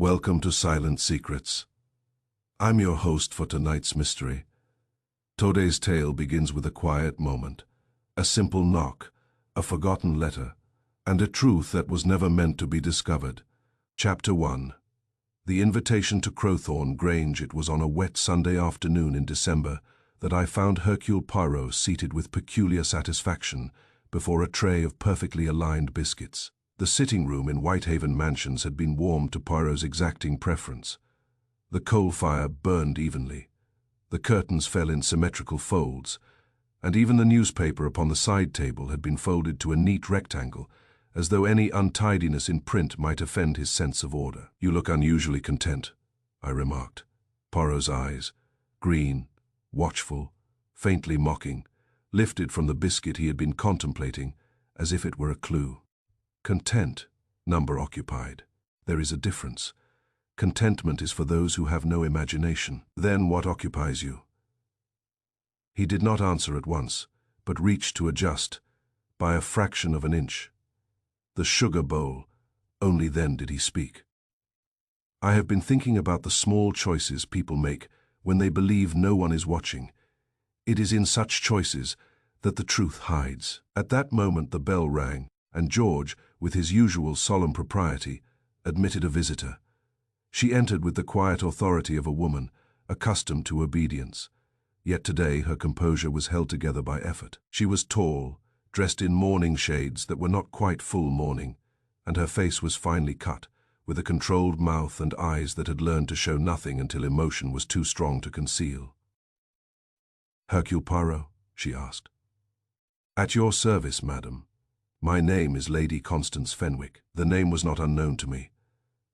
Welcome to Silent Secrets. I'm your host for tonight's mystery. Today's tale begins with a quiet moment, a simple knock, a forgotten letter, and a truth that was never meant to be discovered. Chapter 1. The invitation to Crowthorne Grange. It was on a wet Sunday afternoon in December that I found Hercule Poirot seated with peculiar satisfaction before a tray of perfectly aligned biscuits. The sitting room in Whitehaven Mansions had been warmed to Poirot's exacting preference. The coal fire burned evenly. The curtains fell in symmetrical folds, and even the newspaper upon the side table had been folded to a neat rectangle, as though any untidiness in print might offend his sense of order. "You look unusually content," I remarked. Poirot's eyes, green, watchful, faintly mocking, lifted from the biscuit he had been contemplating as if it were a clue. Content, number occupied. There is a difference. Contentment is for those who have no imagination. Then what occupies you? He did not answer at once, but reached to adjust, by a fraction of an inch, the sugar bowl. Only then did he speak. "I have been thinking about the small choices people make when they believe no one is watching. It is in such choices that the truth hides." At that moment the bell rang, and George, with his usual solemn propriety, admitted a visitor. She entered with the quiet authority of a woman, accustomed to obedience. Yet today her composure was held together by effort. She was tall, dressed in mourning shades that were not quite full mourning, and her face was finely cut, with a controlled mouth and eyes that had learned to show nothing until emotion was too strong to conceal. "Hercule Poirot?" she asked. "At your service, madam. My name is Lady Constance Fenwick." The name was not unknown to me.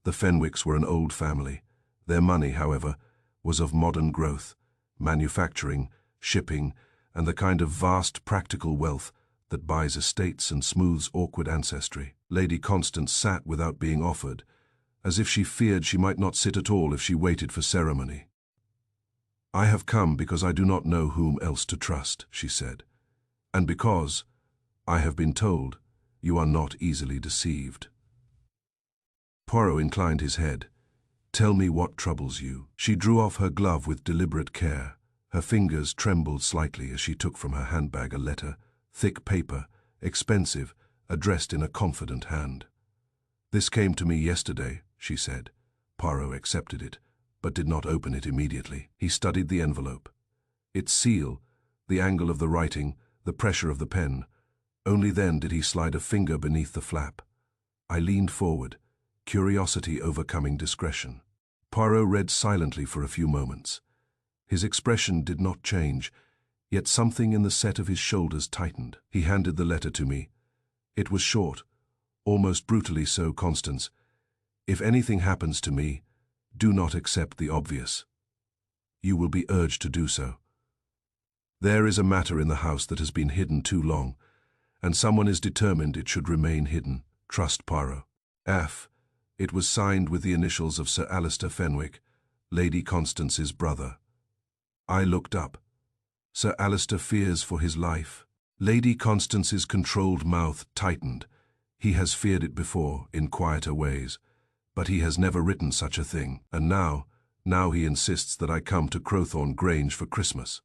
The Fenwicks were an old family. Their money, however, was of modern growth, manufacturing, shipping, and the kind of vast practical wealth that buys estates and smooths awkward ancestry. Lady Constance sat without being offered, as if she feared she might not sit at all if she waited for ceremony. "I have come because I do not know whom else to trust," she said, "and because, I have been told, you are not easily deceived." Poirot inclined his head. "Tell me what troubles you." She drew off her glove with deliberate care. Her fingers trembled slightly as she took from her handbag a letter, thick paper, expensive, addressed in a confident hand. "This came to me yesterday," she said. Poirot accepted it, but did not open it immediately. He studied the envelope. Its seal, the angle of the writing, the pressure of the pen. Only then did he slide a finger beneath the flap. I leaned forward, curiosity overcoming discretion. Poirot read silently for a few moments. His expression did not change, yet something in the set of his shoulders tightened. He handed the letter to me. It was short, almost brutally so. "Constance, if anything happens to me, do not accept the obvious. You will be urged to do so. There is a matter in the house that has been hidden too long, and someone is determined it should remain hidden. Trust Poirot. F." It was signed with the initials of Sir Alistair Fenwick, Lady Constance's brother. I looked up. "Sir Alistair fears for his life." Lady Constance's controlled mouth tightened. "He has feared it before, in quieter ways, but he has never written such a thing. And now he insists that I come to Crowthorne Grange for Christmas."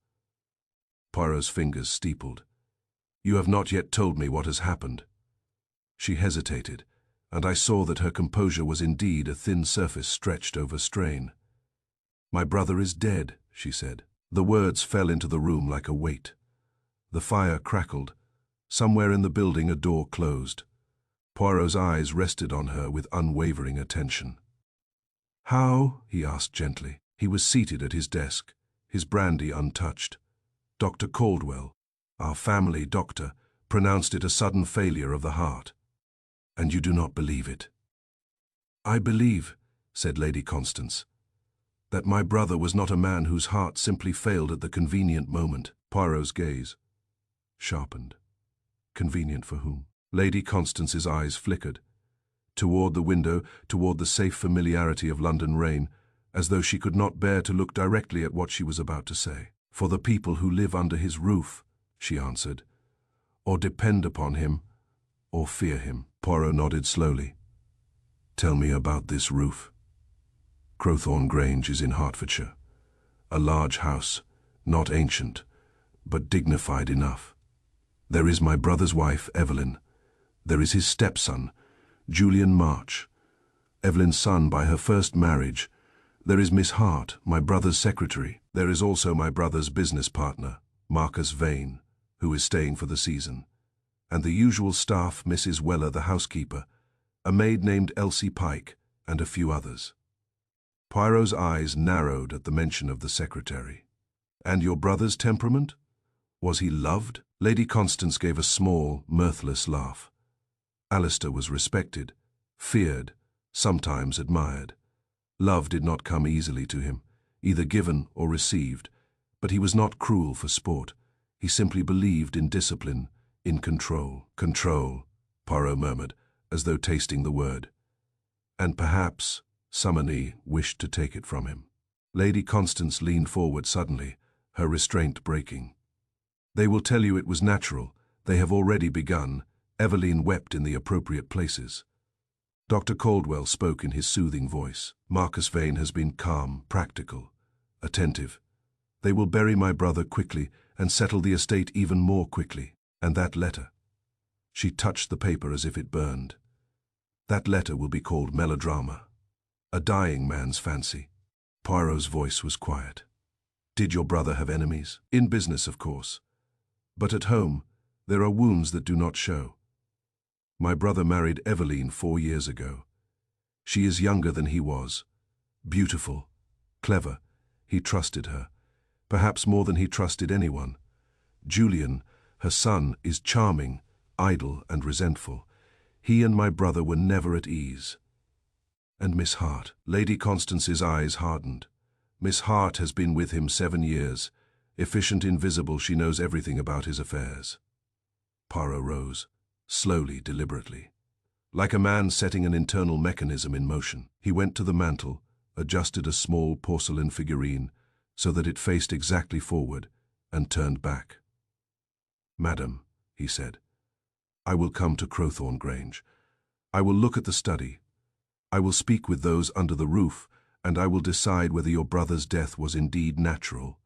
Poirot's fingers steepled. "You have not yet told me what has happened." She hesitated, and I saw that her composure was indeed a thin surface stretched over strain. "My brother is dead," she said. The words fell into the room like a weight. The fire crackled. Somewhere in the building a door closed. Poirot's eyes rested on her with unwavering attention. "How?" he asked gently. He was seated at his desk, his brandy untouched. "Dr. Caldwell, our family doctor, pronounced it a sudden failure of the heart. And you do not believe it?" "I believe," said Lady Constance, "that my brother was not a man whose heart simply failed at the convenient moment." Poirot's gaze sharpened. Convenient for whom? Lady Constance's eyes flickered. Toward the window, toward the safe familiarity of London rain, as though she could not bear to look directly at what she was about to say. "For the people who live under his roof," she answered, "or depend upon him, or fear him." Poirot nodded slowly. "Tell me about this roof." Crowthorne Grange is in Hertfordshire. A large house, not ancient, but dignified enough. There is my brother's wife, Evelyn. There is his stepson, Julian March, Evelyn's son by her first marriage. There is Miss Hart, my brother's secretary. There is also my brother's business partner, Marcus Vane, who is staying for the season, and the usual staff, Mrs. Weller, the housekeeper, a maid named Elsie Pike, and a few others. Poirot's eyes narrowed at the mention of the secretary. And your brother's temperament? Was he loved? Lady Constance gave a small, mirthless laugh. Alistair was respected, feared, sometimes admired. Love did not come easily to him, either given or received, but he was not cruel for sport. He simply believed in discipline, in control. Control, Poirot murmured, as though tasting the word. And perhaps Summoney wished to take it from him. Lady Constance leaned forward suddenly, her restraint breaking. They will tell you it was natural. They have already begun. Eveline wept in the appropriate places. Dr. Caldwell spoke in his soothing voice. Marcus Vane has been calm, practical, attentive. They will bury my brother quickly and settle the estate even more quickly. And that letter. She touched the paper as if it burned. That letter will be called melodrama. A dying man's fancy. Poirot's voice was quiet. Did your brother have enemies? In business, of course. But at home, there are wounds that do not show. My brother married Eveline 4 years ago. She is younger than he was. Beautiful, clever. He trusted her. Perhaps more than he trusted anyone. Julian, her son, is charming, idle and resentful. He and my brother were never at ease. And Miss Hart. Lady Constance's eyes hardened. Miss Hart has been with him 7 years. Efficient, invisible, she knows everything about his affairs. Poirot rose, slowly, deliberately. Like a man setting an internal mechanism in motion, he went to the mantel, adjusted a small porcelain figurine so that it faced exactly forward, and turned back. Madam, he said, I will come to Crowthorne Grange. I will look at the study. I will speak with those under the roof, and I will decide whether your brother's death was indeed natural,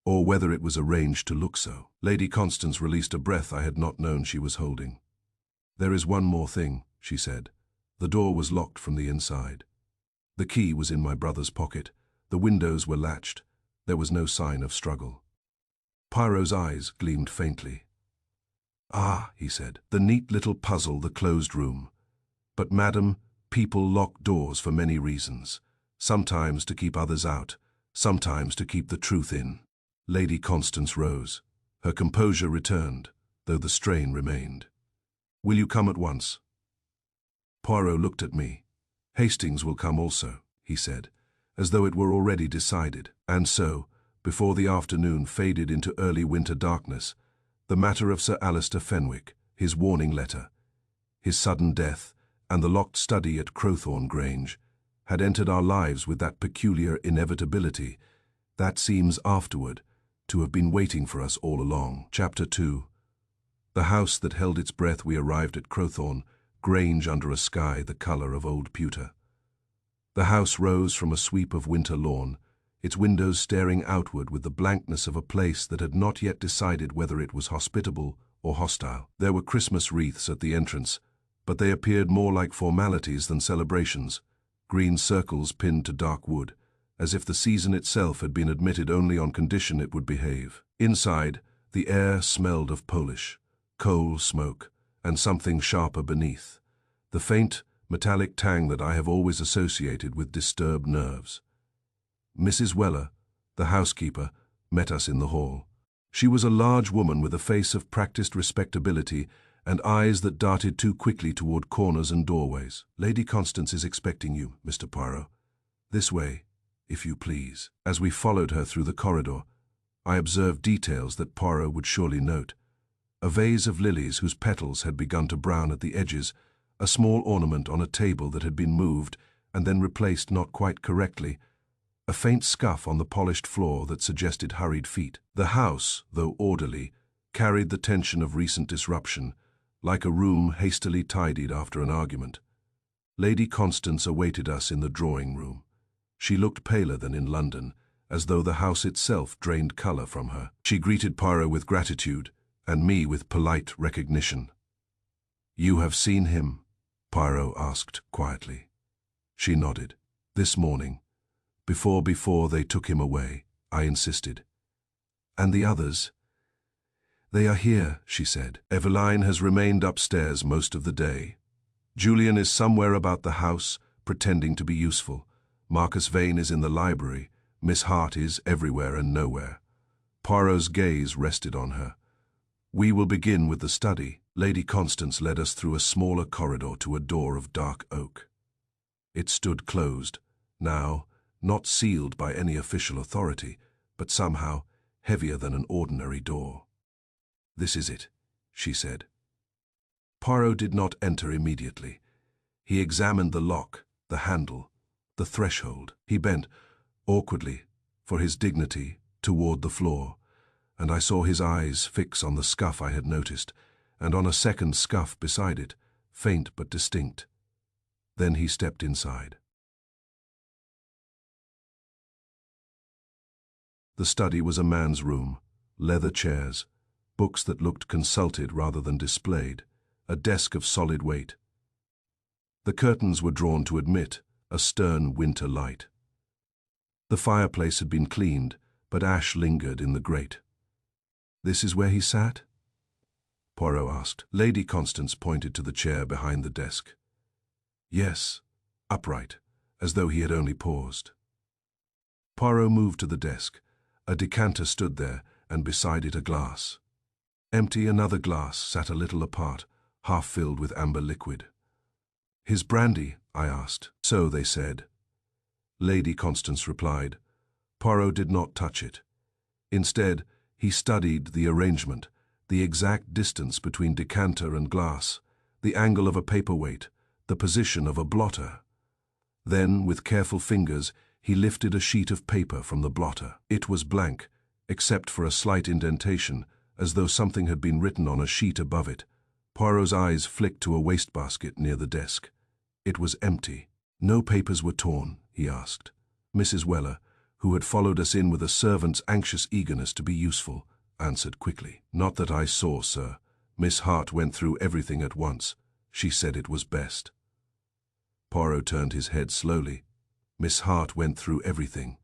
or whether it was arranged to look so. Lady Constance released a breath I had not known she was holding. There is one more thing, she said. The door was locked from the inside. The key was in my brother's pocket. The windows were latched. There was no sign of struggle. Poirot's eyes gleamed faintly. Ah, he said, the neat little puzzle, the closed room. But, madam, people lock doors for many reasons. Sometimes to keep others out, sometimes to keep the truth in. Lady Constance rose. Her composure returned, though the strain remained. Will you come at once? Poirot looked at me. Hastings will come also, he said, as though it were already decided. And so, before the afternoon faded into early winter darkness, the matter of Sir Alistair Fenwick, his warning letter, his sudden death, and the locked study at Crowthorne Grange had entered our lives with that peculiar inevitability that seems afterward to have been waiting for us all along. Chapter 2. The house that held its breath. We arrived at Crowthorne Grange under a sky the colour of old pewter. The house rose from a sweep of winter lawn, its windows staring outward with the blankness of a place that had not yet decided whether it was hospitable or hostile. There were Christmas wreaths at the entrance, but they appeared more like formalities than celebrations, green circles pinned to dark wood, as if the season itself had been admitted only on condition it would behave. Inside, the air smelled of Polish, coal smoke, and something sharper beneath, the faint, metallic tang that I have always associated with disturbed nerves. Mrs. Weller, the housekeeper, met us in the hall. She was a large woman with a face of practiced respectability and eyes that darted too quickly toward corners and doorways. Lady Constance is expecting you, Mr. Poirot. This way, if you please. As we followed her through the corridor, I observed details that Poirot would surely note. A vase of lilies whose petals had begun to brown at the edges, a small ornament on a table that had been moved and then replaced not quite correctly, a faint scuff on the polished floor that suggested hurried feet. The house, though orderly, carried the tension of recent disruption, like a room hastily tidied after an argument. Lady Constance awaited us in the drawing room. She looked paler than in London, as though the house itself drained color from her. She greeted Poirot with gratitude, and me with polite recognition. "You have seen him?" Poirot asked quietly. She nodded. "This morning. Before they took him away," I insisted. "And the others?" "They are here," she said. "Eveline has remained upstairs most of the day. Julian is somewhere about the house, pretending to be useful. Marcus Vane is in the library. Miss Hart is everywhere and nowhere." Poirot's gaze rested on her. "We will begin with the study." Lady Constance led us through a smaller corridor to a door of dark oak. It stood closed, now, not sealed by any official authority, but somehow heavier than an ordinary door. "This is it," she said. Poirot did not enter immediately. He examined the lock, the handle, the threshold. He bent, awkwardly, for his dignity, toward the floor, and I saw his eyes fix on the scuff I had noticed, and on a second scuff beside it, faint but distinct. Then he stepped inside. The study was a man's room, leather chairs, books that looked consulted rather than displayed, a desk of solid weight. The curtains were drawn to admit a stern winter light. The fireplace had been cleaned, but ash lingered in the grate. "This is where he sat?" Poirot asked. Lady Constance pointed to the chair behind the desk. "Yes, upright, as though he had only paused." Poirot moved to the desk. A decanter stood there, and beside it a glass. Empty, another glass sat a little apart, half filled with amber liquid. "His brandy?" I asked. "So they said." Lady Constance replied. Poirot did not touch it. Instead, he studied the arrangement, the exact distance between decanter and glass, the angle of a paperweight, the position of a blotter. Then, with careful fingers, he lifted a sheet of paper from the blotter. It was blank, except for a slight indentation, as though something had been written on a sheet above it. Poirot's eyes flicked to a wastebasket near the desk. It was empty. "No papers were torn?" he asked. Mrs. Weller, who had followed us in with a servant's anxious eagerness to be useful, answered quickly. "Not that I saw, sir. Miss Hart went through everything at once. She said it was best." Poirot turned his head slowly. "Miss Hart went through everything."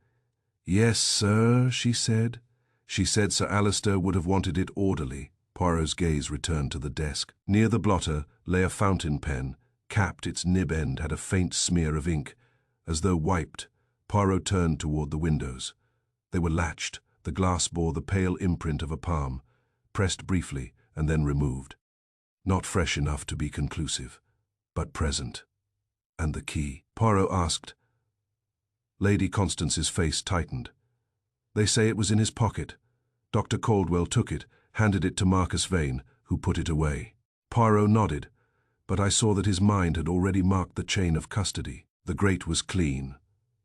"Yes, sir," she said. "She said Sir Alistair would have wanted it orderly." Poirot's gaze returned to the desk. Near the blotter lay a fountain pen. Capped, its nib end had a faint smear of ink. As though wiped, Poirot turned toward the windows. They were latched. The glass bore the pale imprint of a palm, pressed briefly and then removed. Not fresh enough to be conclusive, but present. "And the key?" Poirot asked. Lady Constance's face tightened. "They say it was in his pocket. Dr. Caldwell took it, handed it to Marcus Vane, who put it away." Poirot nodded, but I saw that his mind had already marked the chain of custody. The grate was clean,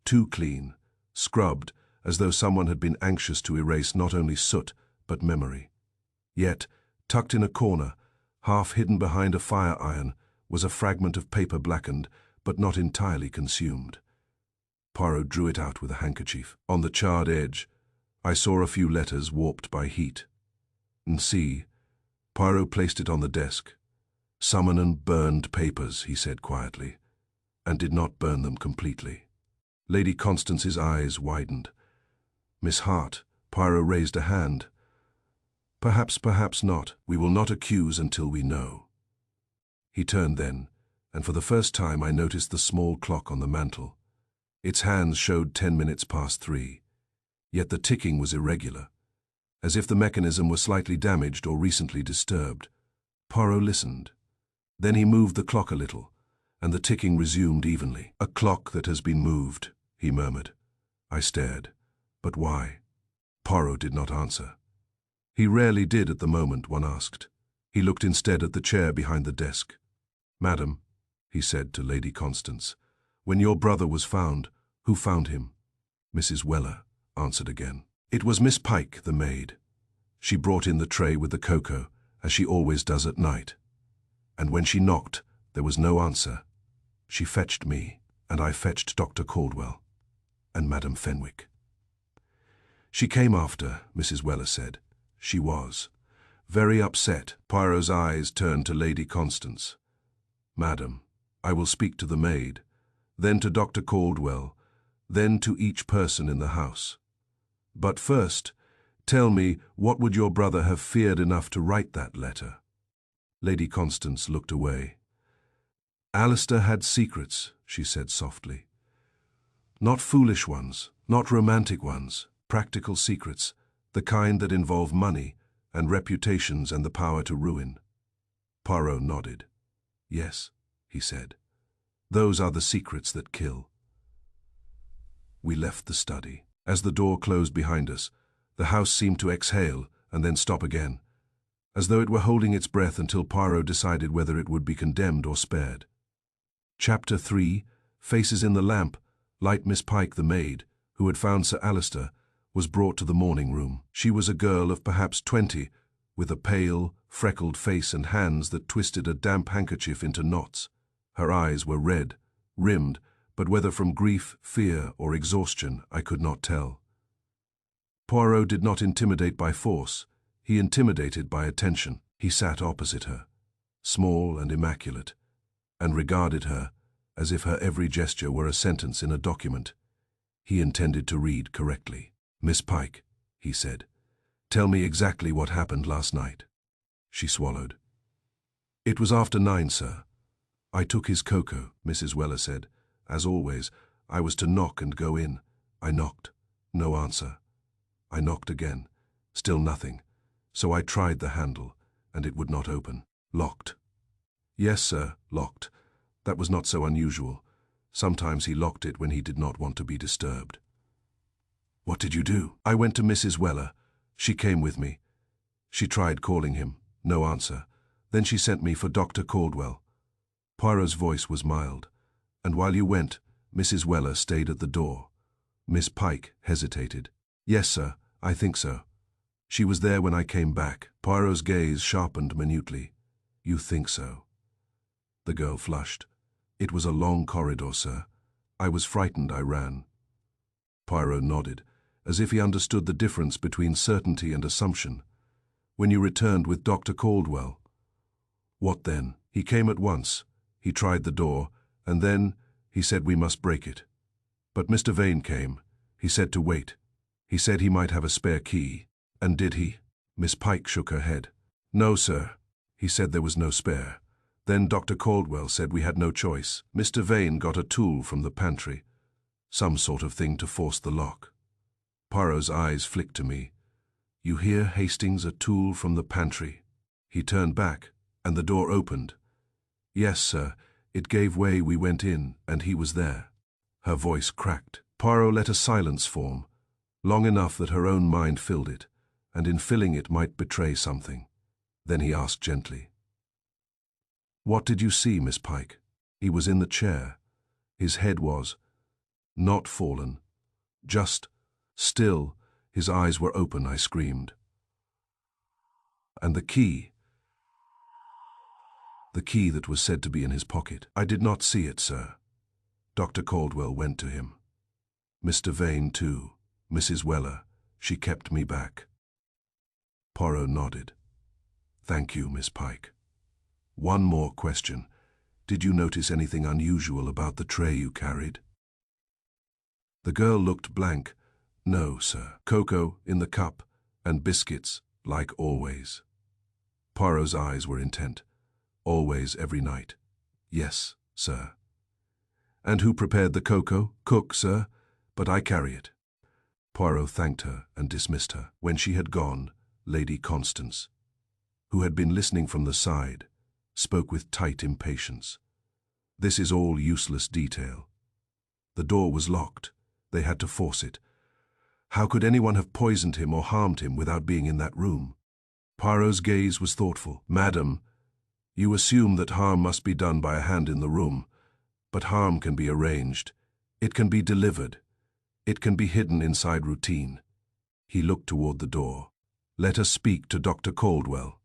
too clean, scrubbed, as though someone had been anxious to erase not only soot, but memory. Yet, tucked in a corner, half hidden behind a fire iron, was a fragment of paper blackened, but not entirely consumed. Poirot drew it out with a handkerchief. On the charred edge, I saw a few letters warped by heat. "See." Poirot placed it on the desk. "Summon and burned papers," he said quietly, and did not burn them completely. Lady Constance's eyes widened. "Miss Hart," Poirot raised a hand. "Perhaps, perhaps not. We will not accuse until we know." He turned then, and for the first time I noticed the small clock on the mantel. Its hands showed 10 minutes past 3, yet the ticking was irregular, as if the mechanism were slightly damaged or recently disturbed. Poirot listened. Then he moved the clock a little, and the ticking resumed evenly. "A clock that has been moved," he murmured. I stared. "But why?" Poirot did not answer. He rarely did at the moment one asked. He looked instead at the chair behind the desk. "Madam," he said to Lady Constance, "when your brother was found, who found him?" Mrs. Weller answered again. "It was Miss Pike, the maid. She brought in the tray with the cocoa, as she always does at night. And when she knocked, there was no answer. She fetched me, and I fetched Dr. Caldwell." and Madame Fenwick. She came after, Mrs. Weller said. She was. Very upset, Poirot's eyes turned to Lady Constance. Madam, I will speak to the maid, then to Dr. Caldwell, then to each person in the house. But first, tell me, what would your brother have feared enough to write that letter? Lady Constance looked away. Alistair had secrets, she said softly. Not foolish ones, not romantic ones, practical secrets, the kind that involve money and reputations and the power to ruin. Poirot nodded. Yes, he said. Those are the secrets that kill. We left the study. As the door closed behind us, the house seemed to exhale and then stop again, as though it were holding its breath until Poirot decided whether it would be condemned or spared. Chapter 3, Faces in the Lamp. Light Miss Pike, the maid, who had found Sir Alistair, was brought to the morning room. She was a girl of perhaps 20, with a pale, freckled face and hands that twisted a damp handkerchief into knots. Her eyes were red, rimmed, but whether from grief, fear, or exhaustion, I could not tell. Poirot did not intimidate by force. He intimidated by attention. He sat opposite her, small and immaculate, and regarded her as if her every gesture were a sentence in a document he intended to read correctly. Miss Pike, he said, tell me exactly what happened last night. She swallowed. It was after 9, sir. I took his cocoa, Mrs. Weller said. As always, I was to knock and go in. I knocked. No answer. I knocked again. Still nothing. So I tried the handle, and it would not open. Locked. Yes, sir, locked. That was not so unusual. Sometimes he locked it when he did not want to be disturbed. What did you do? I went to Mrs. Weller. She came with me. She tried calling him. No answer. Then she sent me for Dr. Caldwell. Poirot's voice was mild. And while you went, Mrs. Weller stayed at the door. Miss Pike hesitated. Yes, sir, I think so. She was there when I came back. Poirot's gaze sharpened minutely. You think so? The girl flushed. It was a long corridor, sir. I was frightened, I ran. Poirot nodded, as if he understood the difference between certainty and assumption. When you returned with Dr. Caldwell? What then? He came at once. He tried the door, and then he said we must break it. But Mr. Vane came. He said to wait. He said he might have a spare key. And did he? Miss Pike shook her head. No, sir. He said there was no spare. Then Dr. Caldwell said we had no choice. Mr. Vane got a tool from the pantry. Some sort of thing to force the lock. Poirot's eyes flicked to me. You hear, Hastings, a tool from the pantry? He turned back, and the door opened. Yes, sir. It gave way, we went in, and he was there. Her voice cracked. Poirot let a silence form, long enough that her own mind filled it, and in filling it might betray something. Then he asked gently, What did you see, Miss Pike? He was in the chair. His head was not fallen, just still. His eyes were open, I screamed. And the key that was said to be in his pocket. I did not see it, sir. Dr. Caldwell went to him. Mr. Vane, too. Mrs. Weller. She kept me back. Poirot nodded. Thank you, Miss Pike. One more question. Did you notice anything unusual about the tray you carried? The girl looked blank. No, sir. Cocoa in the cup, and biscuits, like always. Poirot's eyes were intent. Always, every night. Yes, sir. And who prepared the cocoa? Cook, sir. But I carry it. Poirot thanked her and dismissed her. When she had gone, Lady Constance, who had been listening from the side, spoke with tight impatience. This is all useless detail. The door was locked. They had to force it. How could anyone have poisoned him or harmed him without being in that room? Poirot's gaze was thoughtful. Madam, you assume that harm must be done by a hand in the room, but harm can be arranged. It can be delivered. It can be hidden inside routine. He looked toward the door. Let us speak to Dr. Caldwell.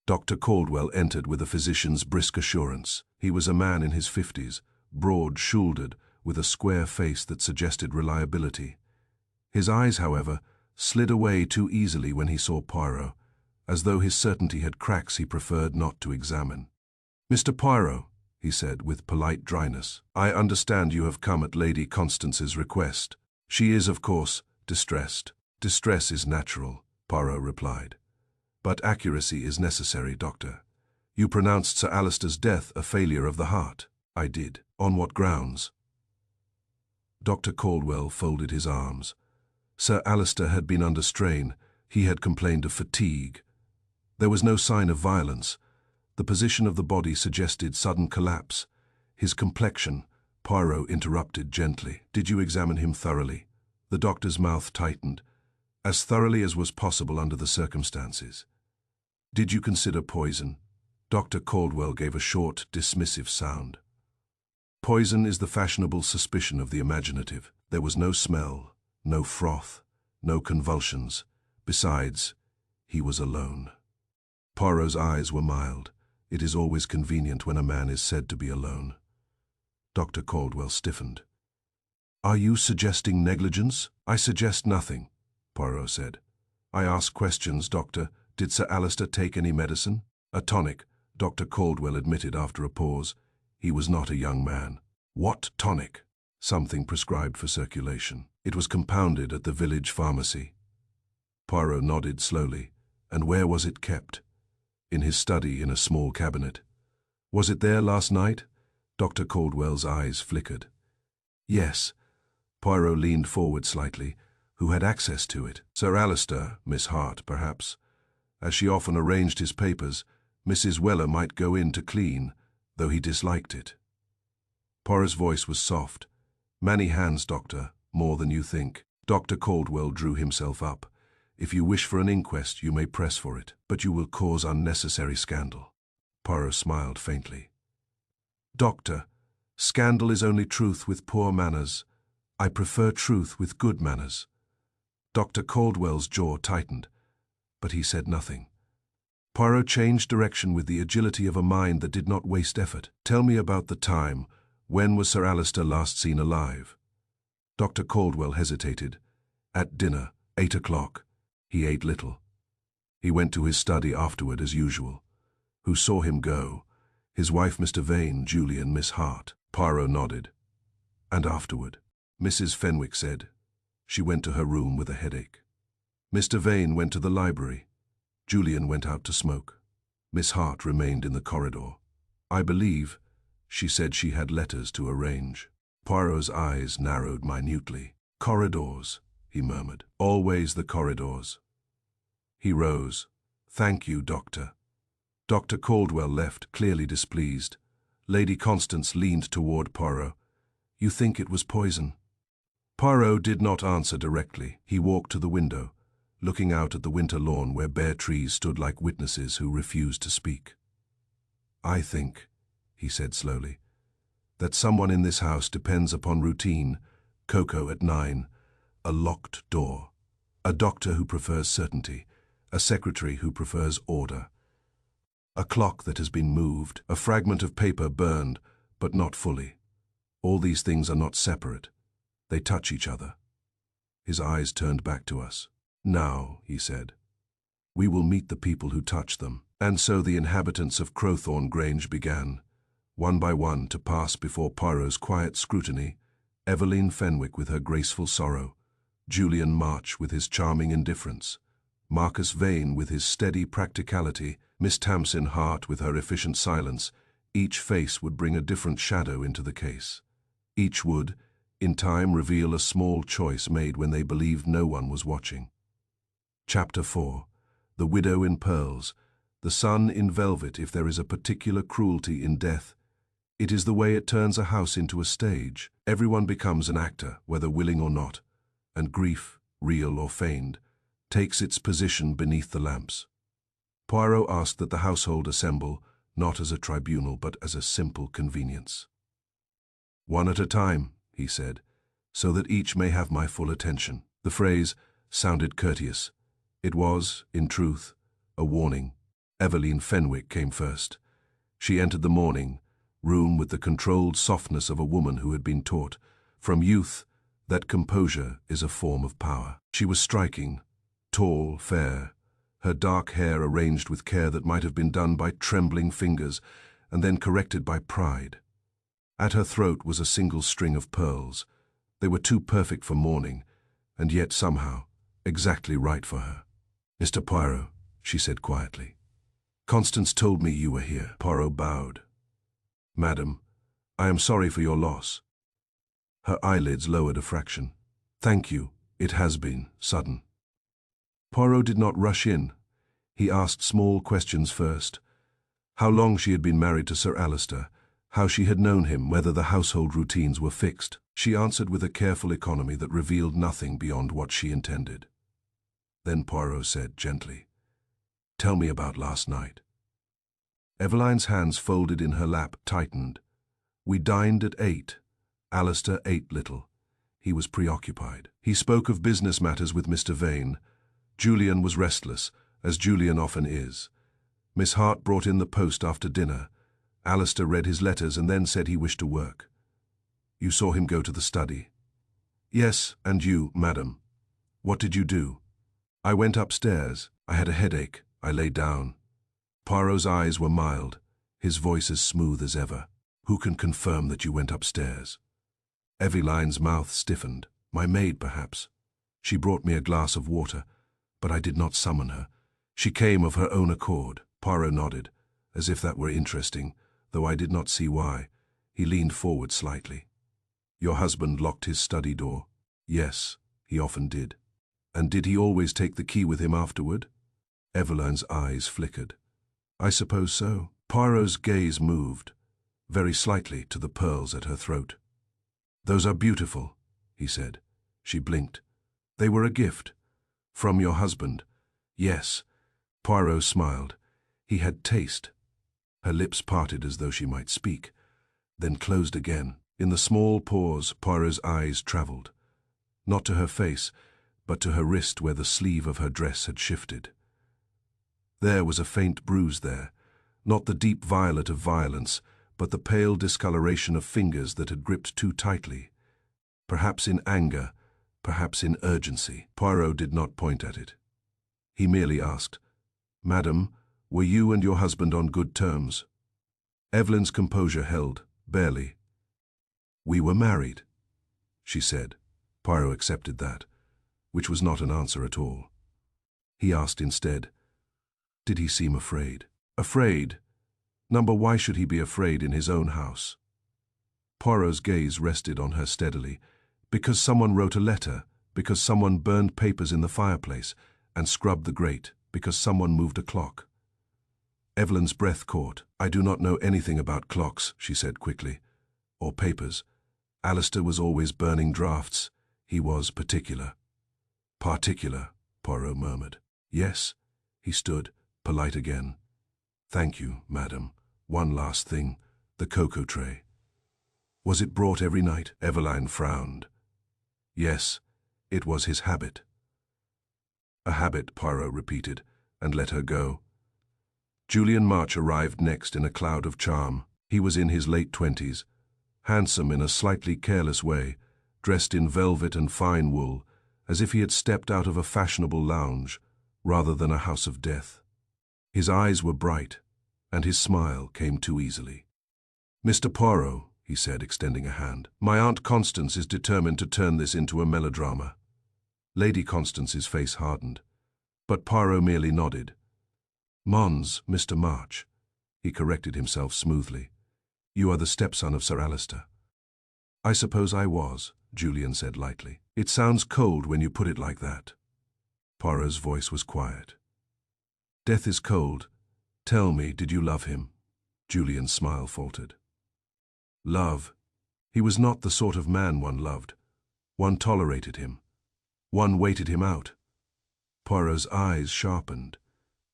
Dr. Caldwell entered with a physician's brisk assurance. He was a man in his 50s, broad-shouldered, with a square face that suggested reliability. His eyes, however, slid away too easily when he saw Poirot, as though his certainty had cracks he preferred not to examine. "Mr. Poirot," he said with polite dryness, "I understand you have come at Lady Constance's request. She is, of course, distressed." "Distress is natural," Poirot replied. "But accuracy is necessary, Doctor. You pronounced Sir Alistair's death a failure of the heart." "I did. On what grounds?" Dr. Caldwell folded his arms. Sir Alistair had been under strain. He had complained of fatigue. There was no sign of violence. The position of the body suggested sudden collapse. His complexion, Poirot interrupted gently. "Did you examine him thoroughly?" The doctor's mouth tightened. "As thoroughly as was possible under the circumstances." "Did you consider poison?" Dr. Caldwell gave a short, dismissive sound. "Poison is the fashionable suspicion of the imaginative. There was no smell, no froth, no convulsions. Besides, he was alone." Poirot's eyes were mild. It is always convenient when a man is said to be alone. Dr. Caldwell stiffened. "Are you suggesting negligence?" "I suggest nothing," Poirot said. "I ask questions, Doctor. Did Sir Alistair take any medicine?" "A tonic," Dr. Caldwell admitted after a pause. He was not a young man. "What tonic?" "Something prescribed for circulation. It was compounded at the village pharmacy." Poirot nodded slowly. "And where was it kept?" "In his study, in a small cabinet." "Was it there last night?" Dr. Caldwell's eyes flickered. "Yes." Poirot leaned forward slightly. "Who had access to it?" "Sir Alistair, Miss Hart, perhaps. As she often arranged his papers, Mrs. Weller might go in to clean, though he disliked it." Poirot's voice was soft. "Many hands, Doctor, more than you think." Dr. Caldwell drew himself up. "If you wish for an inquest, you may press for it, but you will cause unnecessary scandal." Poirot smiled faintly. "Doctor, scandal is only truth with poor manners. I prefer truth with good manners." Dr. Caldwell's jaw tightened, but he said nothing. Poirot changed direction with the agility of a mind that did not waste effort. "Tell me about the time. When was Sir Alistair last seen alive?" Dr. Caldwell hesitated. "At dinner, 8 o'clock. He ate little. He went to his study afterward as usual." "Who saw him go?" "His wife, Mr. Vane, Julian, Miss Hart." Poirot nodded. "And afterward?" "Mrs. Fenwick said she went to her room with a headache. Mr. Vane went to the library. Julian went out to smoke. Miss Hart remained in the corridor. I believe she said she had letters to arrange." Poirot's eyes narrowed minutely. "Corridors," he murmured. "Always the corridors." He rose. "Thank you, Doctor." Dr. Caldwell left, clearly displeased. Lady Constance leaned toward Poirot. "You think it was poison?" Poirot did not answer directly. He walked to the window, looking out at the winter lawn where bare trees stood like witnesses who refused to speak. "I think," he said slowly, "that someone in this house depends upon routine, cocoa at 9, a locked door, a doctor who prefers certainty, a secretary who prefers order, a clock that has been moved, a fragment of paper burned, but not fully. All these things are not separate. They touch each other." His eyes turned back to us. "Now," he said, "we will meet the people who touch them." And so the inhabitants of Crowthorne Grange began, one by one, to pass before Poirot's quiet scrutiny. Eveline Fenwick with her graceful sorrow, Julian March with his charming indifference, Marcus Vane with his steady practicality, Miss Tamsin Hart with her efficient silence. Each face would bring a different shadow into the case. Each would, in time, reveal a small choice made when they believed no one was watching. Chapter 4. The Widow in Pearls. The sun in velvet. If there is a particular cruelty in death, it is the way it turns a house into a stage. Everyone becomes an actor, whether willing or not, and grief, real or feigned, takes its position beneath the lamps. Poirot asked that the household assemble, not as a tribunal, but as a simple convenience. "One at a time," he said, "so that each may have my full attention." The phrase sounded courteous. It was, in truth, a warning. Eveline Fenwick came first. She entered the morning room with the controlled softness of a woman who had been taught From youth, that composure is a form of power. She was striking, tall, fair, her dark hair arranged with care that might have been done by trembling fingers and then corrected by pride. At her throat was a single string of pearls. They were too perfect for mourning, and yet somehow exactly right for her. "Mr. Poirot," she said quietly. "Constance told me you were here." Poirot bowed. "Madam, I am sorry for your loss." Her eyelids lowered a fraction. "Thank you. It has been sudden." Poirot did not rush in. He asked small questions first. How long she had been married to Sir Alistair, how she had known him, whether the household routines were fixed. She answered with a careful economy that revealed nothing beyond what she intended. Then Poirot said gently, "Tell me about last night." Eveline's hands folded in her lap tightened. "We dined at 8. Alistair ate little. He was preoccupied. He spoke of business matters with Mr. Vane. Julian was restless, as Julian often is. Miss Hart brought in the post after dinner. Alistair read his letters and then said he wished to work. You saw him go to the study." "Yes, and you, madam. What did you do?" "I went upstairs. I had a headache. I lay down." Poirot's eyes were mild, his voice as smooth as ever. "Who can confirm that you went upstairs?" Eveline's mouth stiffened. "My maid, perhaps. She brought me a glass of water, but I did not summon her. She came of her own accord." Poirot nodded, as if that were interesting, though I did not see why. He leaned forward slightly. "Your husband locked his study door?" "Yes, he often did." "And did he always take the key with him afterward?" Eveline's eyes flickered. "I suppose so." Poirot's gaze moved, very slightly, to the pearls at her throat. "Those are beautiful," he said. She blinked. "They were a gift." "From your husband?" "Yes." Poirot smiled. He had taste. Her lips parted as though she might speak, then closed again. In the small pause, Poirot's eyes traveled, not to her face, but to her wrist where the sleeve of her dress had shifted. There was a faint bruise there, not the deep violet of violence, but the pale discoloration of fingers that had gripped too tightly. Perhaps in anger, perhaps in urgency. Poirot did not point at it. He merely asked, "Madam, were you and your husband on good terms?" Eveline's composure held, barely. "We were married," she said. Poirot accepted that, which was not an answer at all. He asked instead, "Did he seem afraid?" "Afraid? Why should he be afraid in his own house?" Poirot's gaze rested on her steadily. "Because someone wrote a letter, because someone burned papers in the fireplace and scrubbed the grate, because someone moved a clock." Eveline's breath caught. "I do not know anything about clocks," she said quickly, "or papers. Alistair was always burning drafts. He was particular." "Particular," Poirot murmured. "Yes." He stood, polite again. "Thank you, madam. One last thing, the cocoa tray. Was it brought every night?" Eveline frowned. "Yes, it was his habit." "A habit," Poirot repeated, and let her go. Julian March arrived next in a cloud of charm. He was in his late 20s, handsome in a slightly careless way, dressed in velvet and fine wool, as if he had stepped out of a fashionable lounge, rather than a house of death. His eyes were bright, and his smile came too easily. "Mr. Poirot," he said, extending a hand, "my Aunt Constance is determined to turn this into a melodrama." Lady Constance's face hardened, but Poirot merely nodded. "Mons, Mr. March," he corrected himself smoothly. "You are the stepson of Sir Alistair." "I suppose I was," Julian said lightly. "It sounds cold when you put it like that." Poirot's voice was quiet. "Death is cold. Tell me, did you love him?" Julian's smile faltered. "Love. He was not the sort of man one loved. One tolerated him. One waited him out." Poirot's eyes sharpened.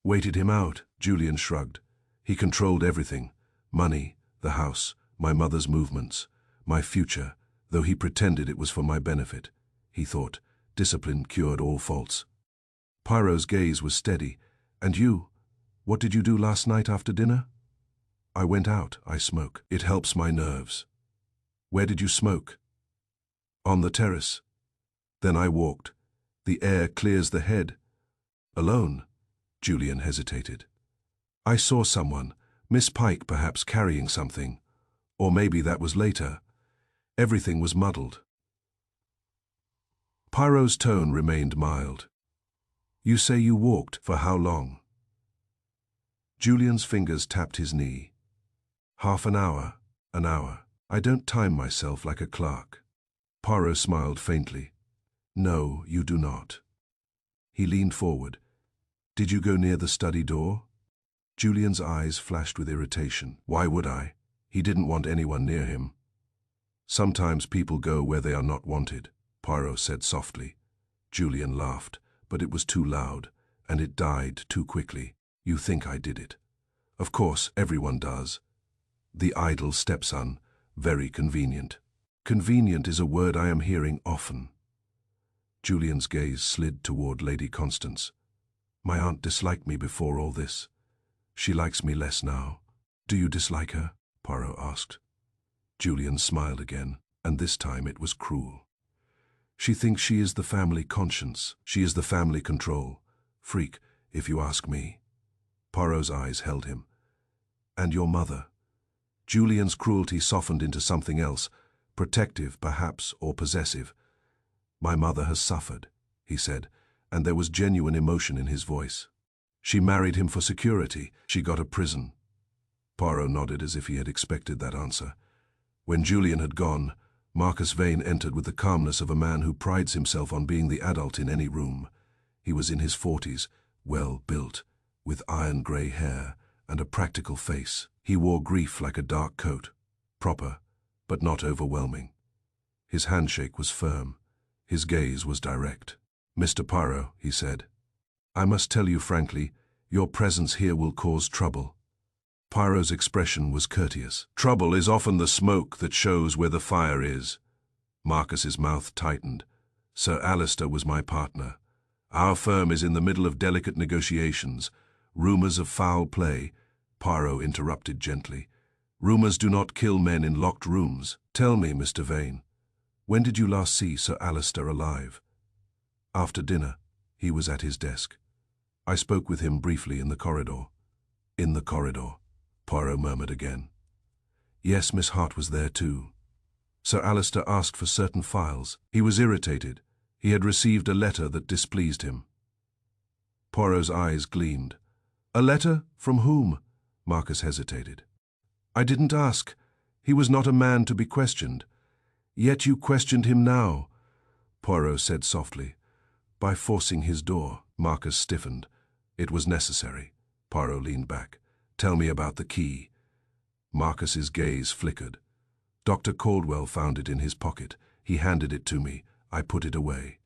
"Waited him out," Julian shrugged. "He controlled everything. Money, the house, my mother's movements, my future, though he pretended it was for my benefit. He thought discipline cured all faults." Poirot's gaze was steady. "And you? What did you do last night after dinner?" "I went out. I smoke. It helps my nerves." "Where did you smoke?" On the terrace. Then I walked. The air clears the head. Alone? Julian hesitated. I saw someone, Miss Pike perhaps carrying something. Or maybe that was later. Everything was muddled. Poirot's tone remained mild. You say you walked for how long? Julian's fingers tapped his knee. Half an hour, an hour. I don't time myself like a clerk. Poirot smiled faintly. No, you do not. He leaned forward. Did you go near the study door? Julian's eyes flashed with irritation. Why would I? He didn't want anyone near him. Sometimes people go where they are not wanted, Poirot said softly. Julian laughed, but it was too loud, and it died too quickly. You think I did it. Of course, everyone does. The idle stepson, very convenient. Convenient is a word I am hearing often. Julian's gaze slid toward Lady Constance. My aunt disliked me before all this. She likes me less now. Do you dislike her? Poirot asked. Julian smiled again, and this time it was cruel. She thinks she is the family conscience. She is the family control. Freak, if you ask me. Poirot's eyes held him. And your mother? Julian's cruelty softened into something else, protective perhaps, or possessive. My mother has suffered, he said, and there was genuine emotion in his voice. She married him for security. She got a prison. Poirot nodded as if he had expected that answer. When Julian had gone, Marcus Vane entered with the calmness of a man who prides himself on being the adult in any room. He was in his 40s, well built, with iron-grey hair and a practical face. He wore grief like a dark coat, proper, but not overwhelming. His handshake was firm. His gaze was direct. Mr. Poirot, he said, I must tell you frankly, your presence here will cause trouble. Poirot's expression was courteous. Trouble is often the smoke that shows where the fire is. Marcus's mouth tightened. Sir Alistair was my partner. Our firm is in the middle of delicate negotiations. Rumours of foul play. Poirot interrupted gently. Rumours do not kill men in locked rooms. Tell me, Mr. Vane, when did you last see Sir Alistair alive? After dinner. He was at his desk. I spoke with him briefly in the corridor. In the corridor, Poirot murmured again. Yes, Miss Hart was there too. Sir Alistair asked for certain files. He was irritated. He had received a letter that displeased him. Poirot's eyes gleamed. A letter? From whom? Marcus hesitated. I didn't ask. He was not a man to be questioned. Yet you questioned him now, Poirot said softly. By forcing his door. Marcus stiffened. It was necessary. Poirot leaned back. Tell me about the key. Marcus's gaze flickered. Dr. Caldwell found it in his pocket. He handed it to me. I put it away.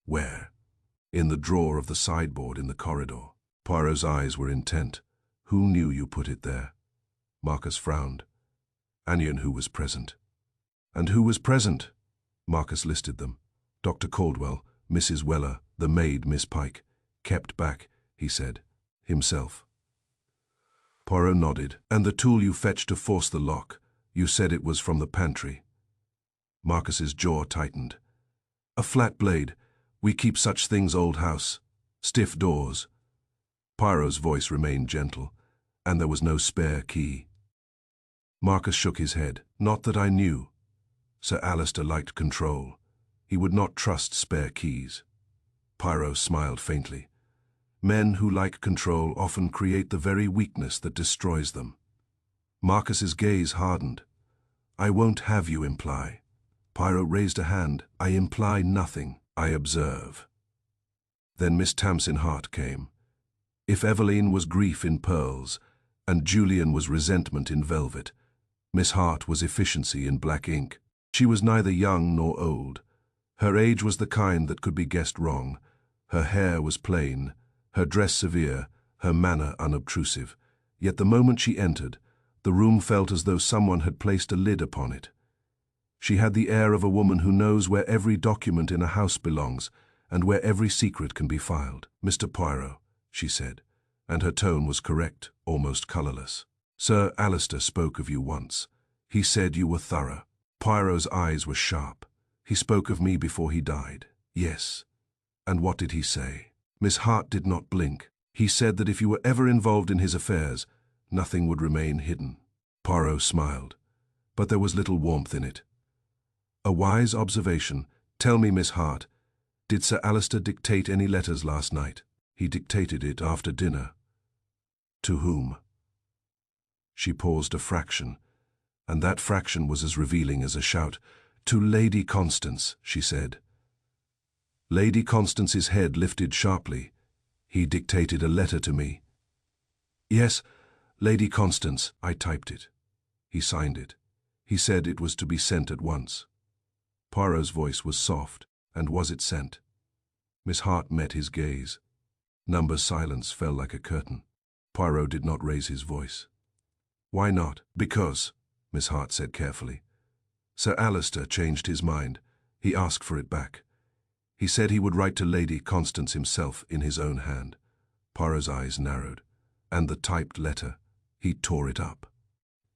Where? In the drawer of the sideboard in the corridor. Poirot's eyes were intent. Who knew you put it there? Marcus frowned. Anion, who was present. And who was present? Marcus listed them. Dr. Caldwell, Mrs. Weller, the maid, Miss Pike. Kept back, he said. Himself. Poirot nodded. And the tool you fetched to force the lock, you said it was from the pantry. Marcus's jaw tightened. A flat blade. We keep such things old house. Stiff doors. Poirot's voice remained gentle, and there was no spare key. Marcus shook his head. Not that I knew. Sir Alistair liked control. He would not trust spare keys. Poirot smiled faintly. Men who like control often create the very weakness that destroys them. Marcus's gaze hardened. I won't have you imply. Poirot raised a hand. I imply nothing. I observe. Then Miss Tamsin Hart came. If Eveline was grief in pearls, and Julian was resentment in velvet, Miss Hart was efficiency in black ink. She was neither young nor old. Her age was the kind that could be guessed wrong. Her hair was plain, her dress severe, her manner unobtrusive. Yet the moment she entered, the room felt as though someone had placed a lid upon it. She had the air of a woman who knows where every document in a house belongs and where every secret can be filed. Mr. Poirot, she said, and her tone was correct, almost colourless. Sir Alistair spoke of you once. He said you were thorough. Poirot's eyes were sharp. He spoke of me before he died. Yes. And what did he say? Miss Hart did not blink. He said that if you were ever involved in his affairs, nothing would remain hidden. Poirot smiled, but there was little warmth in it. A wise observation. Tell me, Miss Hart, did Sir Alistair dictate any letters last night? He dictated it after dinner. To whom? She paused a fraction, and that fraction was as revealing as a shout. To Lady Constance, she said. Lady Constance's head lifted sharply. He dictated a letter to me. Yes, Lady Constance, I typed it. He signed it. He said it was to be sent at once. Poirot's voice was soft, and was it sent? Miss Hart met his gaze. Number's silence fell like a curtain. Poirot did not raise his voice. Why not? Because, Miss Hart said carefully. Sir Alistair changed his mind. He asked for it back. He said he would write to Lady Constance himself in his own hand. Poirot's eyes narrowed. And the typed letter, he tore it up.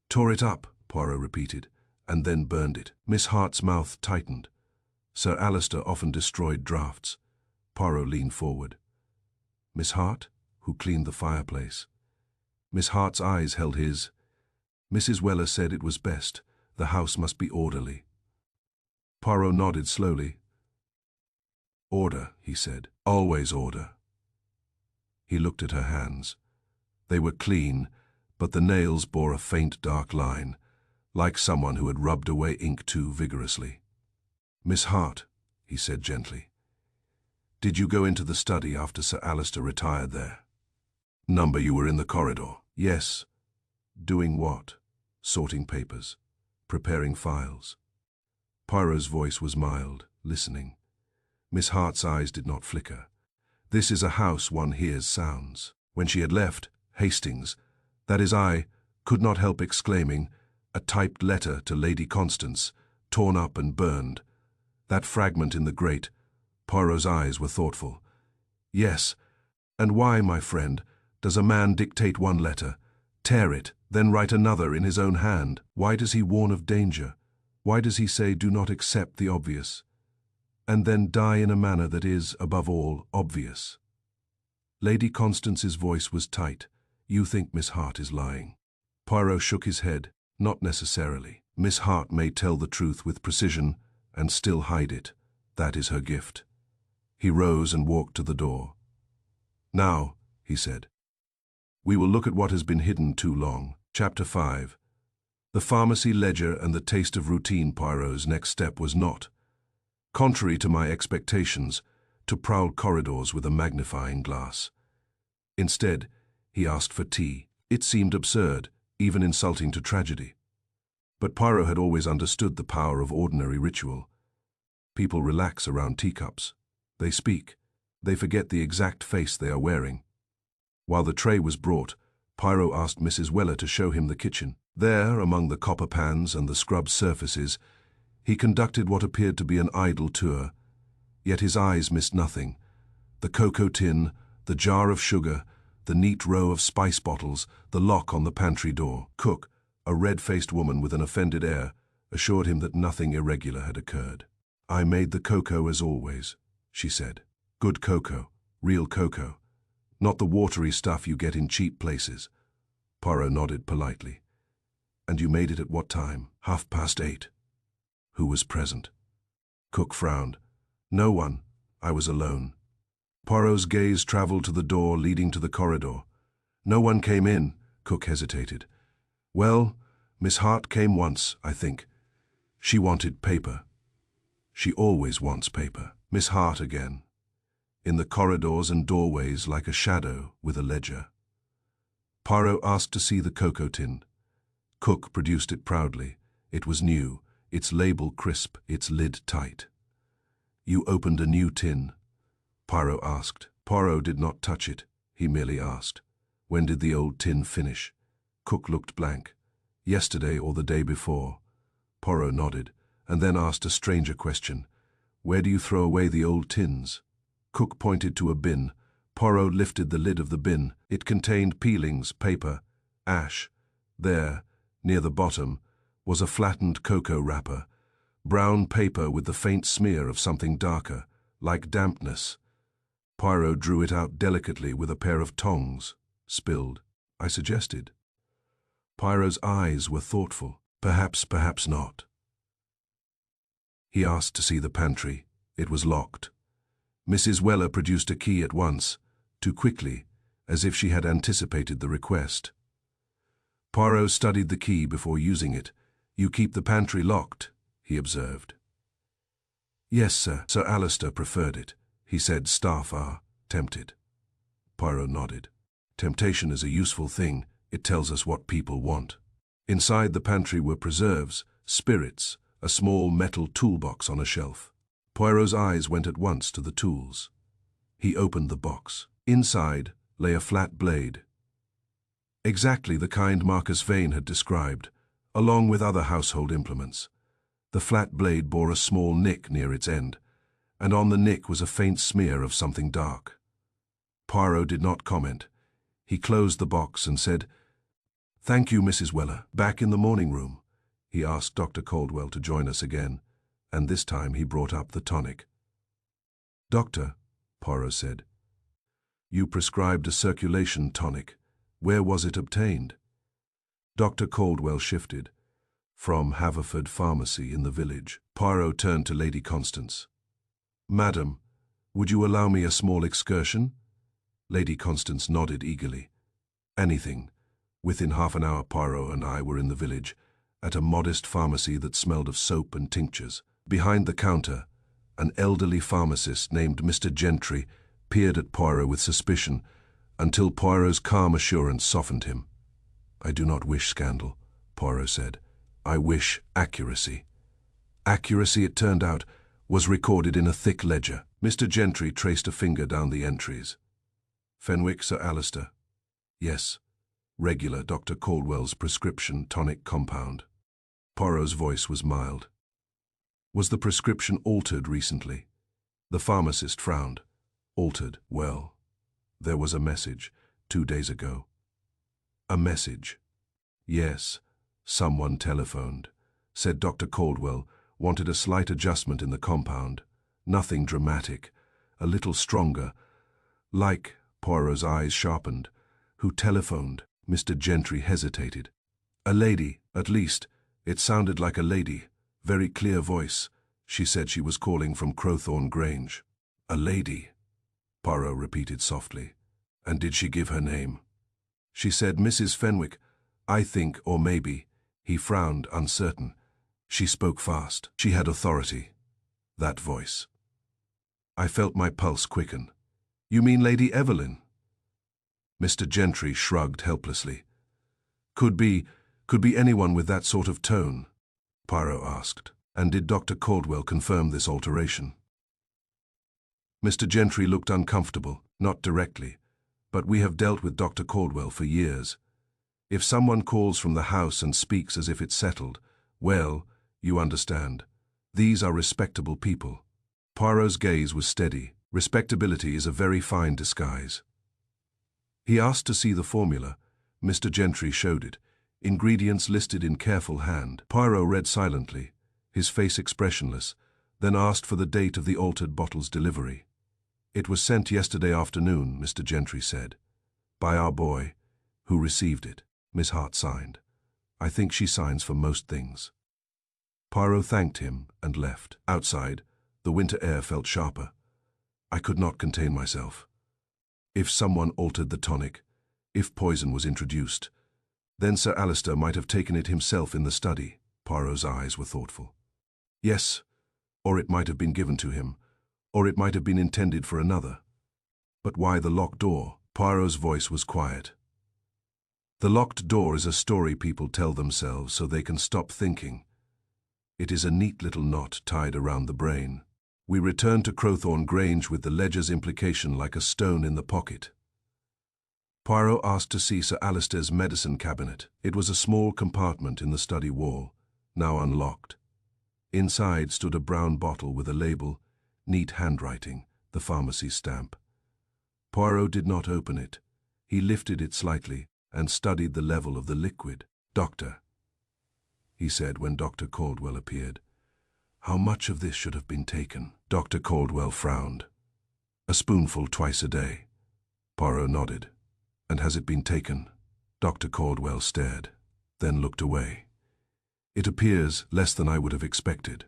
Tore it up, Poirot repeated, and then burned it. Miss Hart's mouth tightened. Sir Alistair often destroyed drafts. Poirot leaned forward. Miss Hart, who cleaned the fireplace. Miss Hart's eyes held his. Mrs. Weller said it was best. The house must be orderly. Poirot nodded slowly. Order, he said. Always order. He looked at her hands. They were clean, but the nails bore a faint dark line, like someone who had rubbed away ink too vigorously. Miss Hart, he said gently, did you go into the study after Sir Alistair retired there? Number, you were in the corridor. Yes. Doing what? Sorting papers. Preparing files. Poirot's voice was mild, listening. Miss Hart's eyes did not flicker. This is a house one hears sounds. When she had left, Hastings, that is I, could not help exclaiming, a typed letter to Lady Constance, torn up and burned. That fragment in the grate. Poirot's eyes were thoughtful. Yes, and why, my friend, does a man dictate one letter, tear it, then write another in his own hand? Why does he warn of danger? Why does he say, do not accept the obvious? And then die in a manner that is, above all, obvious. Lady Constance's voice was tight. You think Miss Hart is lying. Poirot shook his head. Not necessarily. Miss Hart may tell the truth with precision and still hide it. That is her gift. He rose and walked to the door. Now, he said, we will look at what has been hidden too long. Chapter 5. The pharmacy ledger and the taste of routine. Poirot's next step was not, contrary to my expectations, to prowl corridors with a magnifying glass. Instead, he asked for tea. It seemed absurd, even insulting to tragedy. But Poirot had always understood the power of ordinary ritual. People relax around teacups. They speak. They forget the exact face they are wearing. While the tray was brought, Poirot asked Mrs. Weller to show him the kitchen. There, among the copper pans and the scrubbed surfaces, he conducted what appeared to be an idle tour, yet his eyes missed nothing. The cocoa tin, the jar of sugar, the neat row of spice bottles, the lock on the pantry door. Cook, a red-faced woman with an offended air, assured him that nothing irregular had occurred. I made the cocoa as always, she said. Good cocoa, real cocoa, not the watery stuff you get in cheap places. Poirot nodded politely. And you made it at what time? 8:30. Who was present? Cook frowned. No one. I was alone. Poirot's gaze traveled to the door leading to the corridor. No one came in. Cook hesitated. Well, Miss Hart came once, I think. She wanted paper. She always wants paper. Miss Hart again. In the corridors and doorways like a shadow with a ledger. Poirot asked to see the cocoa tin. Cook produced it proudly. It was new, its label crisp, its lid tight. You opened a new tin? Poirot asked. Poirot did not touch it. He merely asked, when did the old tin finish? Cook looked blank. Yesterday or the day before. Poirot nodded, and then asked a stranger question. Where do you throw away the old tins? Cook pointed to a bin. Poirot lifted the lid of the bin. It contained peelings, paper, ash. There, near the bottom, was a flattened cocoa wrapper, Brown paper with the faint smear of something darker, like dampness. Poirot drew it out delicately with a pair of tongs. Spilled, I suggested. Poirot's eyes were thoughtful. Perhaps, perhaps not. He asked to see the pantry. It was locked. Mrs. Weller produced a key at once, too quickly, as if she had anticipated the request. Poirot studied the key before using it. "You keep the pantry locked," he observed. "Yes, sir. Sir Alistair preferred it," he said, tempted. Poirot nodded. "Temptation is a useful thing. It tells us what people want." Inside the pantry were preserves, spirits, a small metal toolbox on a shelf. Poirot's eyes went at once to the tools. He opened the box. Inside lay a flat blade. Exactly the kind Marcus Vane had described, along with other household implements. The flat blade bore a small nick near its end, and on the nick was a faint smear of something dark. Poirot did not comment. He closed the box and said, "Thank you, Mrs. Weller. Back in the morning room." He asked Dr. Caldwell to join us again, and this time he brought up the tonic. "Doctor," Poirot said, "you prescribed a circulation tonic. Where was it obtained?" Dr. Caldwell shifted. "From Haverford Pharmacy in the village." Poirot turned to Lady Constance. "Madam, would you allow me a small excursion?" Lady Constance nodded eagerly. "Anything." Within half an hour Poirot and I were in the village, at a modest pharmacy that smelled of soap and tinctures. Behind the counter, an elderly pharmacist named Mr. Gentry peered at Poirot with suspicion, until Poirot's calm assurance softened him. "I do not wish scandal," Poirot said. "I wish accuracy." Accuracy, it turned out, was recorded in a thick ledger. Mr. Gentry traced a finger down the entries. "Fenwick, Sir Alistair." "Yes. Regular Dr. Caldwell's prescription tonic compound." Poirot's voice was mild. "Was the prescription altered recently?" The pharmacist frowned. "Altered? Well, there was a message 2 days ago." "A message?" "Yes. Someone telephoned. Said Dr. Caldwell wanted a slight adjustment in the compound. Nothing dramatic. A little stronger. Like," Poirot's eyes sharpened. "Who telephoned?" Mr. Gentry hesitated. "A lady, at least. It sounded like a lady. Very clear voice. She said she was calling from Crowthorne Grange." "A lady," Poirot repeated softly. "And did she give her name?" "She said Mrs. Fenwick, I think, or maybe." He frowned, uncertain. "She spoke fast. She had authority. That voice." I felt my pulse quicken. "You mean Lady Evelyn?" Mr. Gentry shrugged helplessly. Could be anyone with that sort of tone," Poirot asked. "And did Dr. Caldwell confirm this alteration?" Mr. Gentry looked uncomfortable, not directly, but we have dealt with Dr. Caldwell for years. If someone calls from the house and speaks as if it's settled, well, you understand. These are respectable people. Poirot's gaze was steady. Respectability is a very fine disguise. He asked to see the formula. Mr. Gentry showed it. Ingredients listed in careful hand. Poirot read silently, his face expressionless, then asked for the date of the altered bottle's delivery. "It was sent yesterday afternoon," Mr. Gentry said, "by our boy, who received it." Miss Hart signed. I think she signs for most things. Poirot thanked him and left. Outside, the winter air felt sharper. I could not contain myself. If someone altered the tonic, if poison was introduced, then Sir Alistair might have taken it himself in the study. Poirot's eyes were thoughtful. Yes, or it might have been given to him, or it might have been intended for another. But why the locked door? Poirot's voice was quiet. The locked door is a story people tell themselves so they can stop thinking. It is a neat little knot tied around the brain. We returned to Crowthorne Grange with the ledger's implication like a stone in the pocket. Poirot asked to see Sir Alistair's medicine cabinet. It was a small compartment in the study wall, now unlocked. Inside stood a brown bottle with a label, neat handwriting, the pharmacy stamp. Poirot did not open it. He lifted it slightly and studied the level of the liquid. "Doctor," he said when Dr. Caldwell appeared, How much of this should have been taken? Dr. Caldwell frowned. A spoonful twice a day. Poirot nodded. And has it been taken? Dr. Caldwell stared, then looked away. It appears less than I would have expected.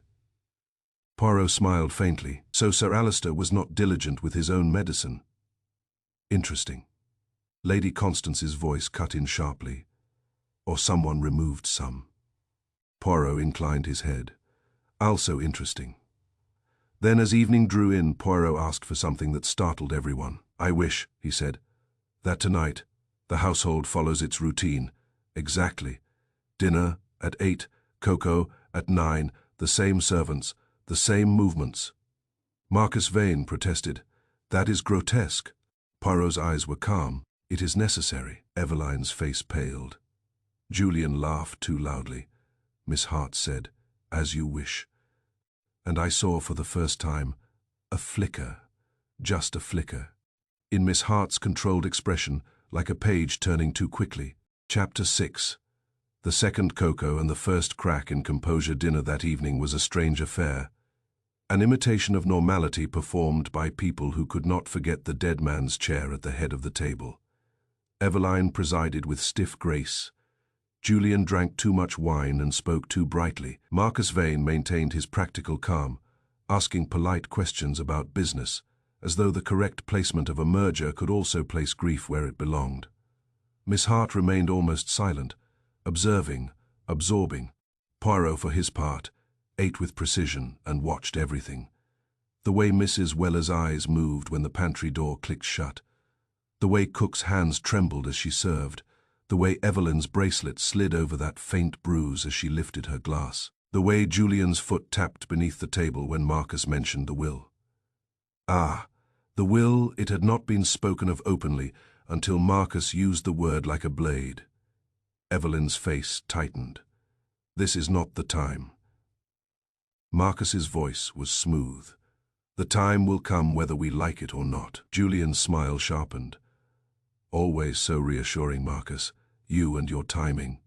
Poirot smiled faintly. So Sir Alistair was not diligent with his own medicine. Interesting. Lady Constance's voice cut in sharply. Or someone removed some. Poirot inclined his head. Also interesting. Then as evening drew in, Poirot asked for something that startled everyone. I wish, he said, that tonight the household follows its routine. Exactly. Dinner at 8, cocoa at 9, the same servants, the same movements. Marcus Vane protested. That is grotesque. Poirot's eyes were calm. It is necessary. Eveline's face paled. Julian laughed too loudly. Miss Hart said, as you wish. And I saw for the first time a flicker, just a flicker, in Miss Hart's controlled expression, like a page turning too quickly. Chapter 6. The second cocoa and the first crack in composure dinner that evening was a strange affair. An imitation of normality performed by people who could not forget the dead man's chair at the head of the table. Eveline presided with stiff grace. Julian drank too much wine and spoke too brightly. Marcus Vane maintained his practical calm, asking polite questions about business, as though the correct placement of a merger could also place grief where it belonged. Miss Hart remained almost silent, observing, absorbing. Poirot, for his part, ate with precision and watched everything. The way Mrs. Weller's eyes moved when the pantry door clicked shut, the way Cook's hands trembled as she served, the way Evelyn's bracelet slid over that faint bruise as she lifted her glass, the way Julian's foot tapped beneath the table when Marcus mentioned the will. Ah, the will, it had not been spoken of openly until Marcus used the word like a blade. Evelyn's face tightened. This is not the time. Marcus's voice was smooth. The time will come whether we like it or not. Julian's smile sharpened. Always so reassuring, Marcus. You and your timing.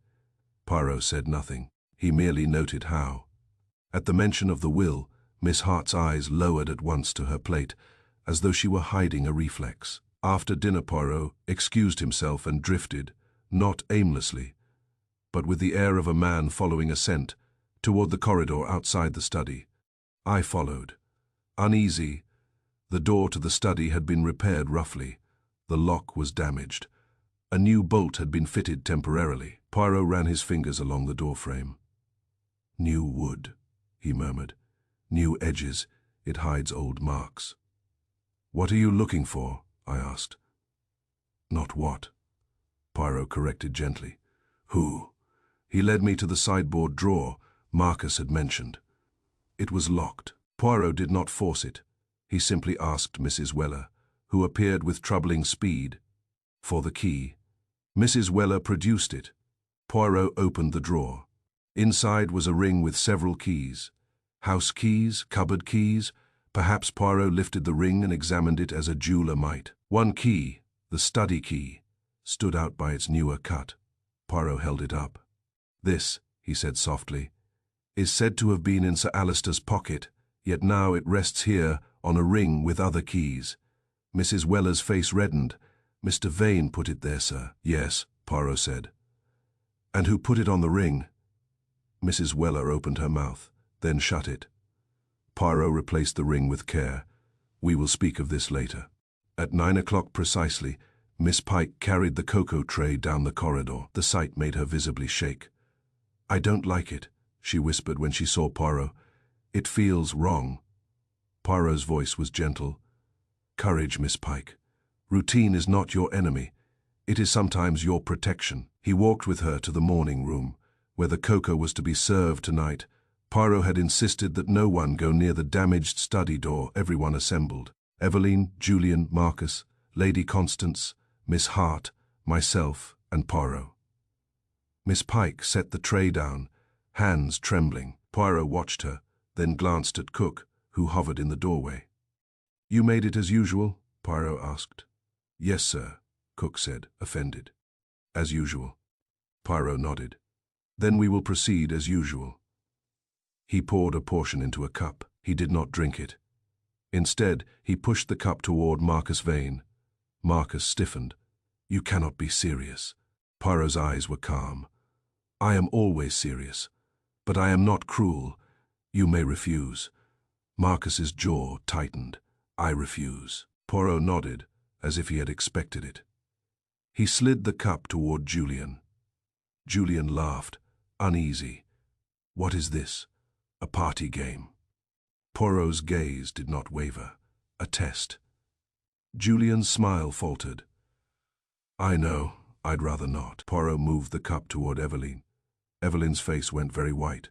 Poirot said nothing. He merely noted how. At the mention of the will, Miss Hart's eyes lowered at once to her plate, as though she were hiding a reflex. After dinner, Poirot excused himself and drifted, not aimlessly, but with the air of a man following a scent, toward the corridor outside the study. I followed. Uneasy. The door to the study had been repaired roughly. The lock was damaged. A new bolt had been fitted temporarily. Poirot ran his fingers along the doorframe. New wood, he murmured. New edges. It hides old marks. What are you looking for? I asked. Not what? Poirot corrected gently. Who? He led me to the sideboard drawer Marcus had mentioned. It was locked. Poirot did not force it. He simply asked Mrs. Weller, who appeared with troubling speed, for the key. Mrs. Weller produced it. Poirot opened the drawer. Inside was a ring with several keys. House keys, cupboard keys. Perhaps Poirot lifted the ring and examined it as a jeweler might. One key, the study key, stood out by its newer cut. Poirot held it up. This, he said softly, is said to have been in Sir Alistair's pocket, yet now it rests here on a ring with other keys. Mrs. Weller's face reddened. Mr. Vane put it there, sir. Yes, Poirot said. And who put it on the ring? Mrs. Weller opened her mouth, then shut it. Poirot replaced the ring with care. We will speak of this later. At 9 o'clock precisely, Miss Pike carried the cocoa tray down the corridor. The sight made her visibly shake. I don't like it, she whispered when she saw Poirot. It feels wrong. Poirot's voice was gentle. Courage, Miss Pike. Routine is not your enemy. It is sometimes your protection. He walked with her to the morning room, where the cocoa was to be served tonight. Poirot had insisted that no one go near the damaged study door. Everyone assembled. Eveline, Julian, Marcus, Lady Constance, Miss Hart, myself, and Poirot. Miss Pike set the tray down, hands trembling. Poirot watched her, then glanced at Cook, who hovered in the doorway. You made it as usual? Poirot asked. Yes, sir, Cook said, offended. As usual. Poirot nodded. Then we will proceed as usual. He poured a portion into a cup. He did not drink it. Instead, he pushed the cup toward Marcus Vane. Marcus stiffened. "You cannot be serious." Poirot's eyes were calm. "I am always serious, but I am not cruel. You may refuse." Marcus's jaw tightened. "I refuse." Poirot nodded, as if he had expected it. He slid the cup toward Julian. Julian laughed, uneasy. "What is this? A party game?" Poirot's gaze did not waver. "A test." Julian's smile faltered. "I know, I'd rather not." Poirot moved the cup toward Eveline. Eveline's face went very white.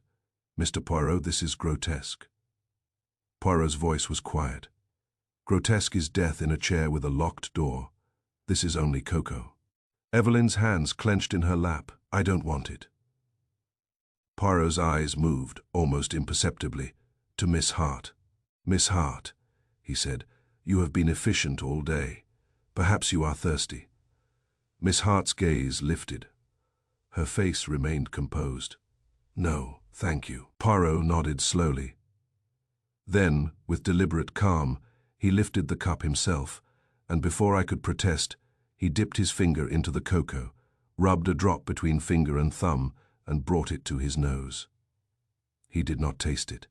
"Mr. Poirot, this is grotesque." Poirot's voice was quiet. "Grotesque is death in a chair with a locked door. This is only cocoa." Eveline's hands clenched in her lap. "I don't want it." Poirot's eyes moved, almost imperceptibly, to Miss Hart. "Miss Hart," he said, "you have been efficient all day. Perhaps you are thirsty." Miss Hart's gaze lifted. Her face remained composed. "No, thank you." Poirot nodded slowly. Then, with deliberate calm, he lifted the cup himself, and before I could protest, he dipped his finger into the cocoa, rubbed a drop between finger and thumb, and brought it to his nose. He did not taste it.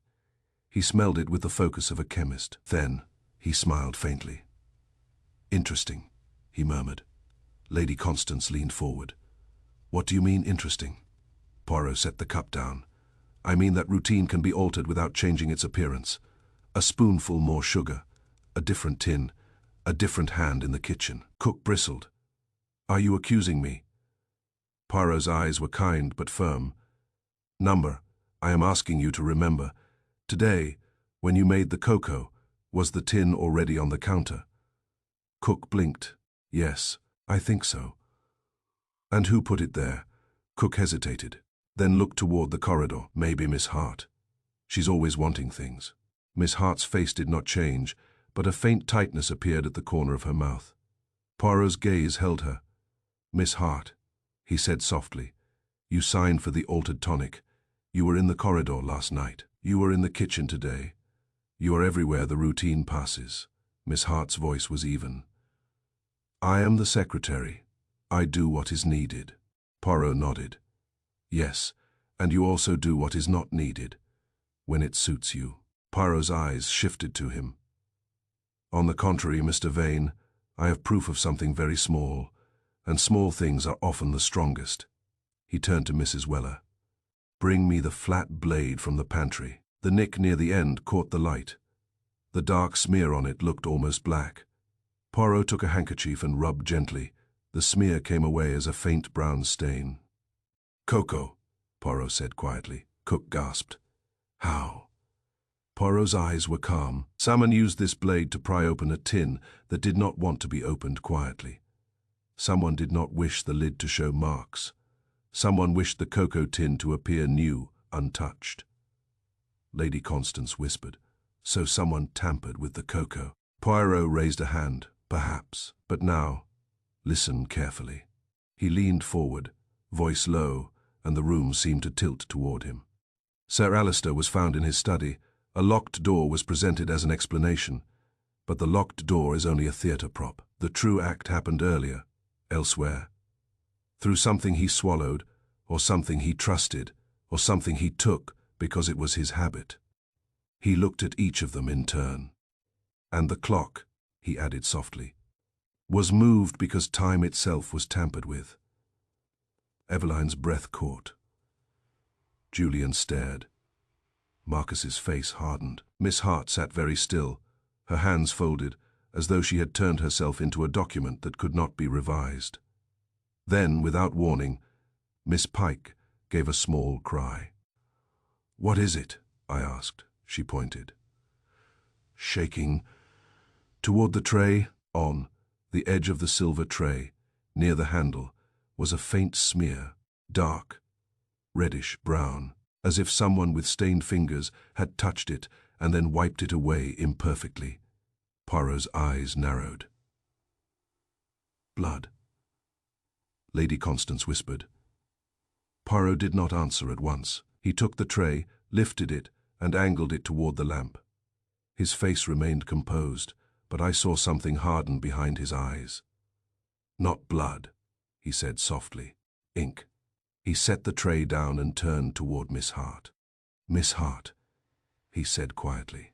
He smelled it with the focus of a chemist. Then, he smiled faintly. "Interesting," he murmured. Lady Constance leaned forward. "What do you mean, interesting?" Poirot set the cup down. "I mean that routine can be altered without changing its appearance. A spoonful more sugar, a different tin, a different hand in the kitchen." Cook bristled. "Are you accusing me?" Poirot's eyes were kind but firm. "Number, I am asking you to remember. Today, when you made the cocoa, was the tin already on the counter?" Cook blinked. "Yes, I think so." "And who put it there?" Cook hesitated, then looked toward the corridor. "Maybe Miss Hart. She's always wanting things." Miss Hart's face did not change, but a faint tightness appeared at the corner of her mouth. Poirot's gaze held her. "Miss Hart," he said softly, "you signed for the altered tonic. You were in the corridor last night. You were in the kitchen today. You are everywhere the routine passes." Miss Hart's voice was even. "I am the secretary. I do what is needed." Poirot nodded. "Yes, and you also do what is not needed, when it suits you." Poirot's eyes shifted to him. "On the contrary, Mr. Vane, I have proof of something very small, and small things are often the strongest." He turned to Mrs. Weller. "Bring me the flat blade from the pantry." The nick near the end caught the light. The dark smear on it looked almost black. Poirot took a handkerchief and rubbed gently. The smear came away as a faint brown stain. "Cocoa," Poirot said quietly. Cook gasped. "How?" Poirot's eyes were calm. "Someone used this blade to pry open a tin that did not want to be opened quietly. Someone did not wish the lid to show marks. Someone wished the cocoa tin to appear new, untouched." Lady Constance whispered, "So someone tampered with the cocoa." Poirot raised a hand. "Perhaps. But now, listen carefully." He leaned forward, voice low, and the room seemed to tilt toward him. "Sir Alistair was found in his study. A locked door was presented as an explanation, but the locked door is only a theatre prop. The true act happened earlier, elsewhere. Through something he swallowed, or something he trusted, or something he took because it was his habit." He looked at each of them in turn. "And the clock," he added softly, "was moved because time itself was tampered with." Eveline's breath caught. Julian stared. Marcus's face hardened. Miss Hart sat very still, her hands folded, as though she had turned herself into a document that could not be revised. Then, without warning, Miss Pike gave a small cry. "What is it?" I asked. She pointed. Shaking toward the tray, on the edge of the silver tray, near the handle, was a faint smear, dark, reddish-brown, as if someone with stained fingers had touched it and then wiped it away imperfectly. Poirot's eyes narrowed. "Blood," Lady Constance whispered. Poirot did not answer at once. He took the tray, lifted it, and angled it toward the lamp. His face remained composed, but I saw something harden behind his eyes. "Not blood," he said softly. "Ink." He set the tray down and turned toward Miss Hart. "Miss Hart," he said quietly,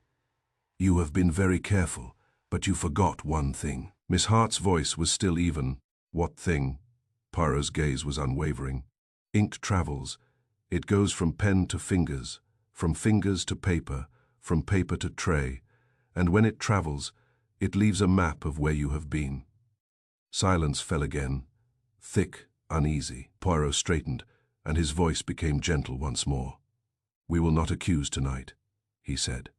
"you have been very careful, but you forgot one thing." Miss Hart's voice was still even. "What thing?" Poirot's gaze was unwavering. "Ink travels. It goes from pen to fingers, from fingers to paper, from paper to tray, and when it travels, it leaves a map of where you have been." Silence fell again, thick, uneasy. Poirot straightened, and his voice became gentle once more. "We will not accuse tonight," he said.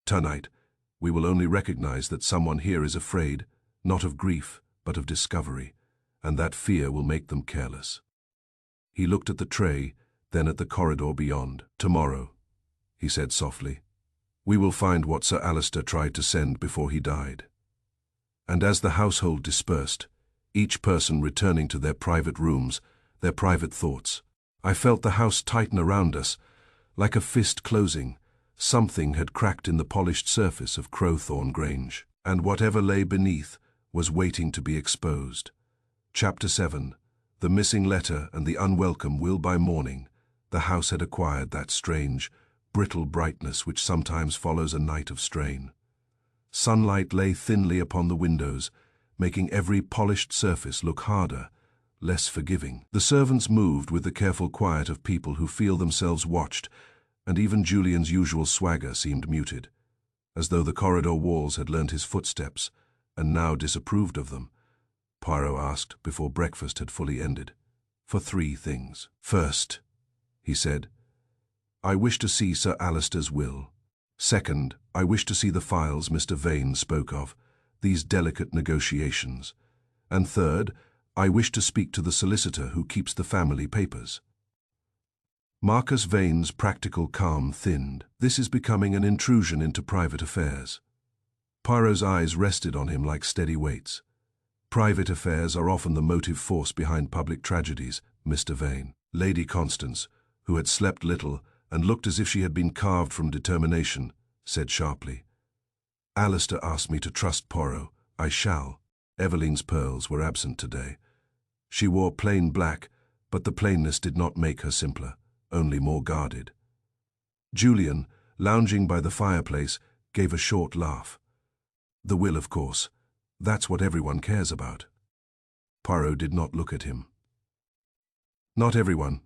"Tonight, we will only recognize that someone here is afraid, not of grief, but of discovery, and that fear will make them careless." He looked at the tray, then at the corridor beyond. "Tomorrow," he said softly, "we will find what Sir Alistair tried to send before he died." And as the household dispersed, each person returning to their private rooms, their private thoughts, I felt the house tighten around us, like a fist closing. Something had cracked in the polished surface of Crowthorne Grange, and whatever lay beneath was waiting to be exposed. Chapter 7. The missing letter and the unwelcome will. By morning, the house had acquired that strange, brittle brightness which sometimes follows a night of strain. Sunlight lay thinly upon the windows, making every polished surface look harder, less forgiving. The servants moved with the careful quiet of people who feel themselves watched, and even Julian's usual swagger seemed muted, as though the corridor walls had learnt his footsteps and now disapproved of them. Poirot asked, before breakfast had fully ended, for 3 things. "First," he said, "I wish to see Sir Alistair's will. Second, I wish to see the files Mr. Vane spoke of, these delicate negotiations. And third, I wish to speak to the solicitor who keeps the family papers." Marcus Vane's practical calm thinned. "This is becoming an intrusion into private affairs." Poirot's eyes rested on him like steady weights. "Private affairs are often the motive force behind public tragedies, Mr. Vane." Lady Constance, who had slept little and looked as if she had been carved from determination, said sharply, "Alistair asked me to trust Poirot. I shall." Eveline's pearls were absent today. She wore plain black, but the plainness did not make her simpler, only more guarded. Julian, lounging by the fireplace, gave a short laugh. "The will, of course. That's what everyone cares about." Poirot did not look at him. "Not everyone,"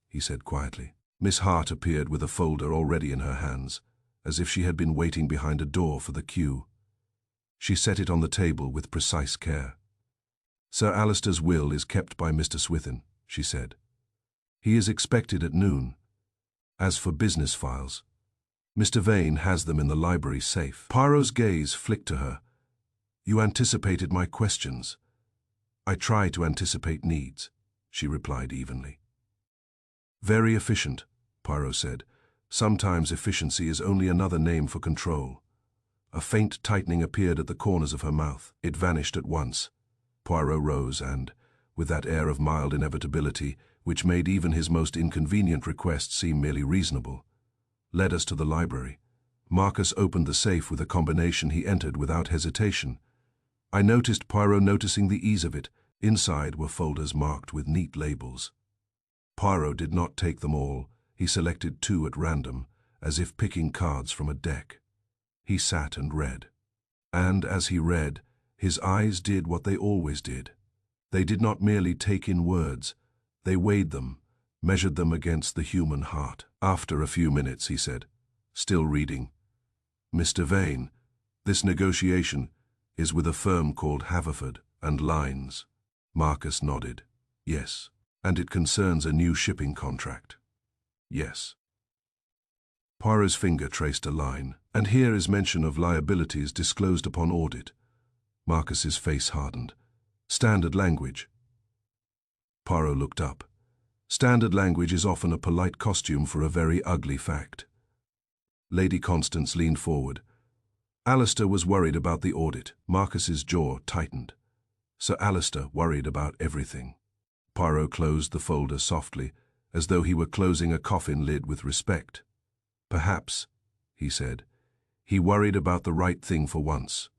he said quietly. Miss Hart appeared with a folder already in her hands, as if she had been waiting behind a door for the cue. She set it on the table with precise care. "Sir Alistair's will is kept by Mr. Swithin," she said. "He is expected at noon. As for business files, Mr. Vane has them in the library safe." Poirot's gaze flicked to her. "You anticipated my questions." "I try to anticipate needs," she replied evenly. "Very efficient," Poirot said. "Sometimes efficiency is only another name for control." A faint tightening appeared at the corners of her mouth. It vanished at once. Poirot rose and, with that air of mild inevitability which made even his most inconvenient request seem merely reasonable, led us to the library. Marcus opened the safe with a combination he entered without hesitation. I noticed Poirot noticing the ease of it. Inside were folders marked with neat labels. Poirot did not take them all. He selected 2 at random, as if picking cards from a deck. He sat and read. And as he read, his eyes did what they always did. They did not merely take in words. They weighed them, measured them against the human heart. After a few minutes, he said, still reading, "Mr. Vane, this negotiation is with a firm called Haverford and Lynes." Marcus nodded. "Yes. And it concerns a new shipping contract." "Yes." Poirot's finger traced a line. "And here is mention of liabilities disclosed upon audit." Marcus's face hardened. "Standard language." Poirot looked up. Standard language is often a polite costume for a very ugly fact. Lady Constance leaned forward. Alistair was worried about the audit. Marcus's jaw tightened. Sir Alistair worried about everything. Poirot closed the folder softly, as though he were closing a coffin lid with respect. "Perhaps," he said. He worried about the right thing for once.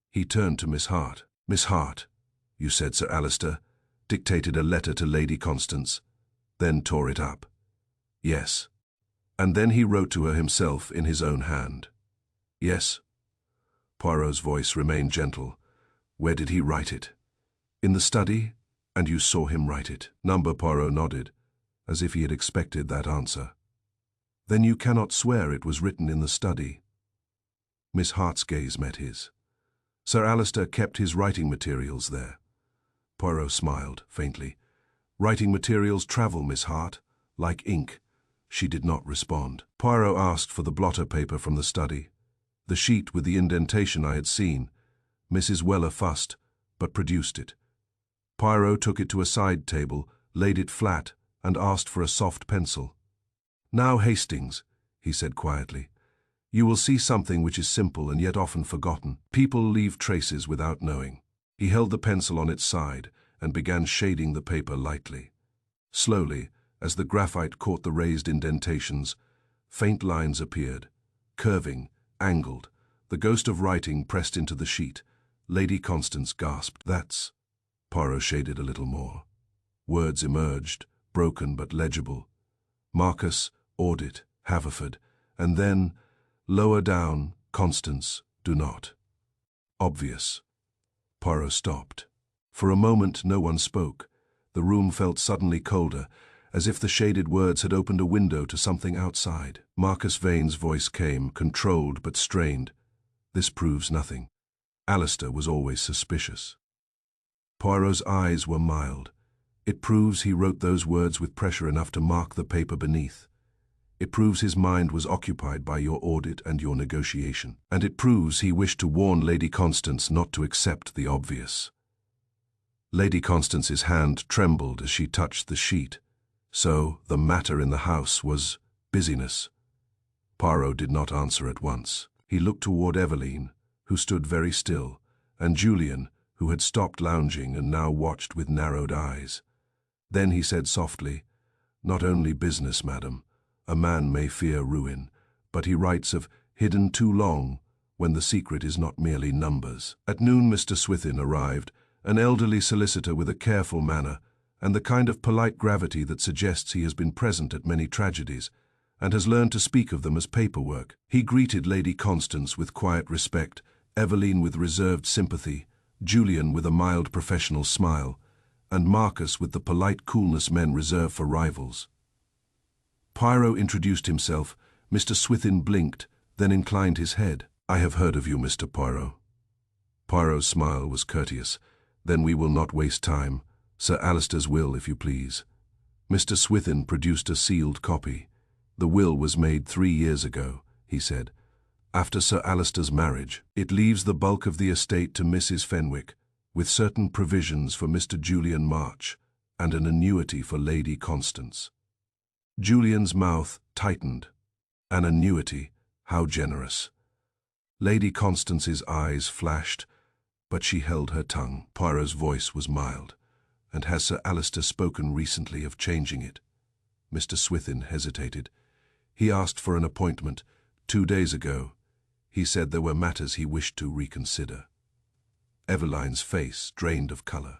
He turned to Miss Hart. Miss Hart, you said Sir Alistair dictated a letter to Lady Constance, then tore it up. Yes. And then he wrote to her himself in his own hand. Yes. Poirot's voice remained gentle. Where did he write it? In the study, and you saw him write it. Poirot nodded, as if he had expected that answer. Then you cannot swear it was written in the study. Miss Hart's gaze met his. Sir Alistair kept his writing materials there. Poirot smiled faintly. Writing materials travel, Miss Hart, like ink. She did not respond. Poirot asked for the blotter paper from the study. The sheet with the indentation I had seen. Mrs. Weller fussed, but produced it. Poirot took it to a side table, laid it flat, and asked for a soft pencil. Now, Hastings, he said quietly, you will see something which is simple and yet often forgotten. People leave traces without knowing. He held the pencil on its side and began shading the paper lightly. Slowly, as the graphite caught the raised indentations, faint lines appeared, curving, angled, the ghost of writing pressed into the sheet. Lady Constance gasped. That's... Poirot shaded a little more. Words emerged, broken but legible. Marcus, Audit, Haverford, and then, lower down, Constance, do not. Obvious. Poirot stopped. For a moment no one spoke. The room felt suddenly colder, as if the shaded words had opened a window to something outside. Marcus Vane's voice came, controlled but strained. This proves nothing. Alistair was always suspicious. Poirot's eyes were mild. It proves he wrote those words with pressure enough to mark the paper beneath. It proves his mind was occupied by your audit and your negotiation. And it proves he wished to warn Lady Constance not to accept the obvious. Lady Constance's hand trembled as she touched the sheet. So, the matter in the house was busyness. Poirot did not answer at once. He looked toward Eveline, who stood very still, and Julian, who had stopped lounging and now watched with narrowed eyes. Then he said softly, Not only business, madam. A man may fear ruin, but he writes of hidden too long when the secret is not merely numbers. At noon Mr. Swithin arrived, an elderly solicitor with a careful manner, and the kind of polite gravity that suggests he has been present at many tragedies, and has learned to speak of them as paperwork. He greeted Lady Constance with quiet respect, Eveline with reserved sympathy, Julian with a mild professional smile, and Marcus with the polite coolness men reserve for rivals. Poirot introduced himself. Mr. Swithin blinked, then inclined his head. I have heard of you, Mr. Poirot. Poirot's smile was courteous. Then we will not waste time. Sir Alistair's will, if you please. Mr. Swithin produced a sealed copy. The will was made 3 years ago, he said, after Sir Alistair's marriage. It leaves the bulk of the estate to Mrs. Fenwick, with certain provisions for Mr. Julian March, and an annuity for Lady Constance. Julian's mouth tightened. An annuity, how generous. Lady Constance's eyes flashed, but she held her tongue. Poirot's voice was mild. And has Sir Alistair spoken recently of changing it? Mr. Swithin hesitated. He asked for an appointment 2 days ago. He said there were matters he wished to reconsider. Eveline's face drained of colour.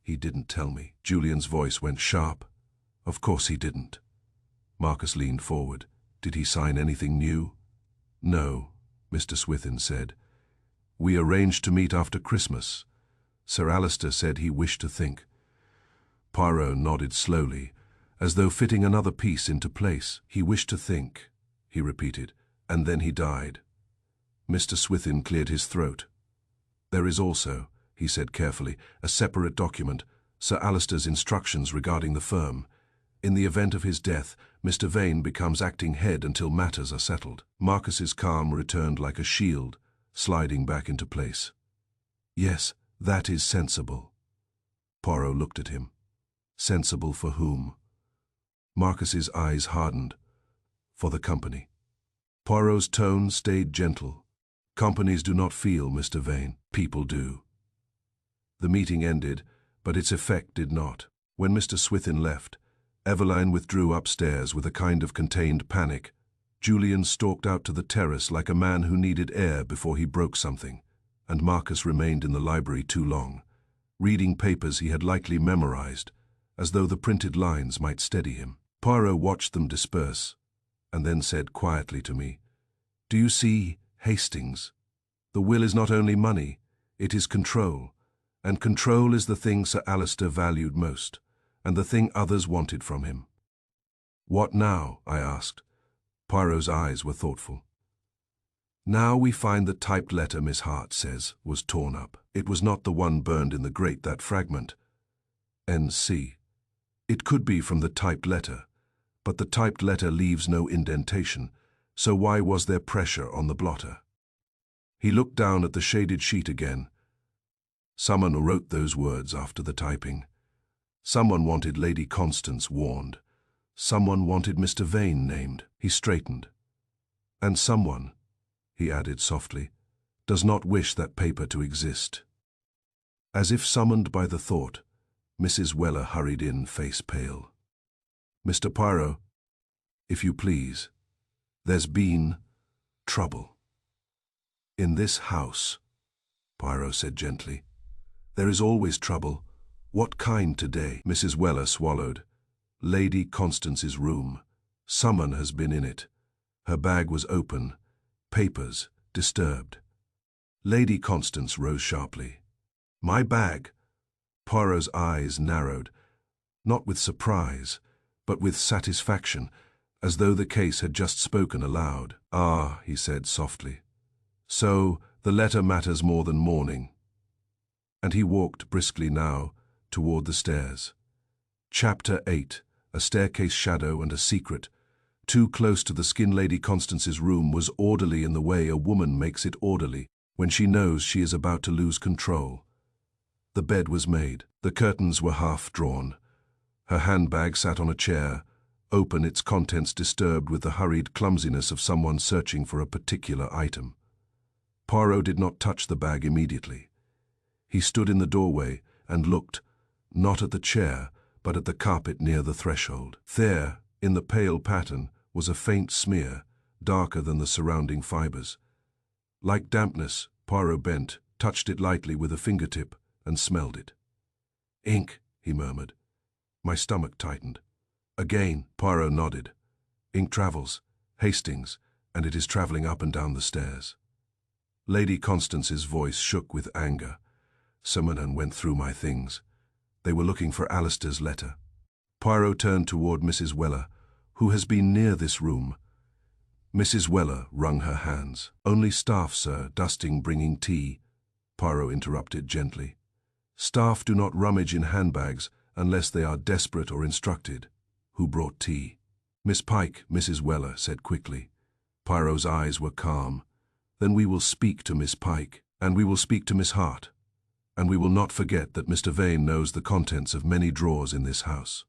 He didn't tell me. Julian's voice went sharp. Of course he didn't. Marcus leaned forward. Did he sign anything new? No, Mr. Swithin said. We arranged to meet after Christmas. Sir Alistair said he wished to think. Poirot nodded slowly, as though fitting another piece into place. He wished to think, he repeated, and then he died. Mr. Swithin cleared his throat. There is also, he said carefully, a separate document, Sir Alistair's instructions regarding the firm. In the event of his death, Mr. Vane becomes acting head until matters are settled. Marcus's calm returned like a shield, sliding back into place. Yes, that is sensible. Poirot looked at him. Sensible for whom? Marcus's eyes hardened. For the company. Poirot's tone stayed gentle. Companies do not feel, Mr. Vane. People do. The meeting ended, but its effect did not. When Mr. Swithin left, Eveline withdrew upstairs with a kind of contained panic, Julian stalked out to the terrace like a man who needed air before he broke something, and Marcus remained in the library too long, reading papers he had likely memorized, as though the printed lines might steady him. Poirot watched them disperse, and then said quietly to me, "Do you see, Hastings? The will is not only money, it is control, and control is the thing Sir Alistair valued most, and the thing others wanted from him." "What now?" I asked. Poirot's eyes were thoughtful. "Now we find the typed letter Miss Hart says was torn up. It was not the one burned in the grate, that fragment. N.C. It could be from the typed letter, but the typed letter leaves no indentation, so why was there pressure on the blotter?" He looked down at the shaded sheet again. "Someone wrote those words after the typing. Someone wanted Lady Constance warned. Someone wanted Mr. Vane named." He straightened. "And someone," he added softly, "does not wish that paper to exist." As if summoned by the thought, Mrs. Weller hurried in, face pale. "Mr. Poirot, if you please, there's been trouble." "In this house," Poirot said gently. "There is always trouble. What kind today?" Mrs. Weller swallowed. "Lady Constance's room. Someone has been in it. Her bag was open. Papers disturbed." Lady Constance rose sharply. "My bag?" Poirot's eyes narrowed, not with surprise, but with satisfaction, as though the case had just spoken aloud. "Ah," he said softly. "So the letter matters more than mourning." And he walked briskly now toward the stairs. Chapter 8. A staircase shadow and a secret. Too close to the skin. Lady Constance's room was orderly in the way a woman makes it orderly when she knows she is about to lose control. The bed was made. The curtains were half drawn. Her handbag sat on a chair, open, its contents disturbed with the hurried clumsiness of someone searching for a particular item. Poirot did not touch the bag immediately. He stood in the doorway and looked, not at the chair, but at the carpet near the threshold. There, in the pale pattern, was a faint smear, darker than the surrounding fibers. Like dampness, Poirot bent, touched it lightly with a fingertip, and smelled it. "Ink," he murmured. My stomach tightened. Again, Poirot nodded. "Ink travels, Hastings, and it is traveling up and down the stairs." Lady Constance's voice shook with anger. "Someone went through my things. They were looking for Alistair's letter." Poirot turned toward Mrs. Weller, who has been near this room. Mrs. Weller wrung her hands. "Only staff, sir, dusting, bringing tea," Poirot interrupted gently. "Staff do not rummage in handbags unless they are desperate or instructed. Who brought tea?" "Miss Pike," Mrs. Weller said quickly. Poirot's eyes were calm. "Then we will speak to Miss Pike, and we will speak to Miss Hart. And we will not forget that Mr. Vane knows the contents of many drawers in this house."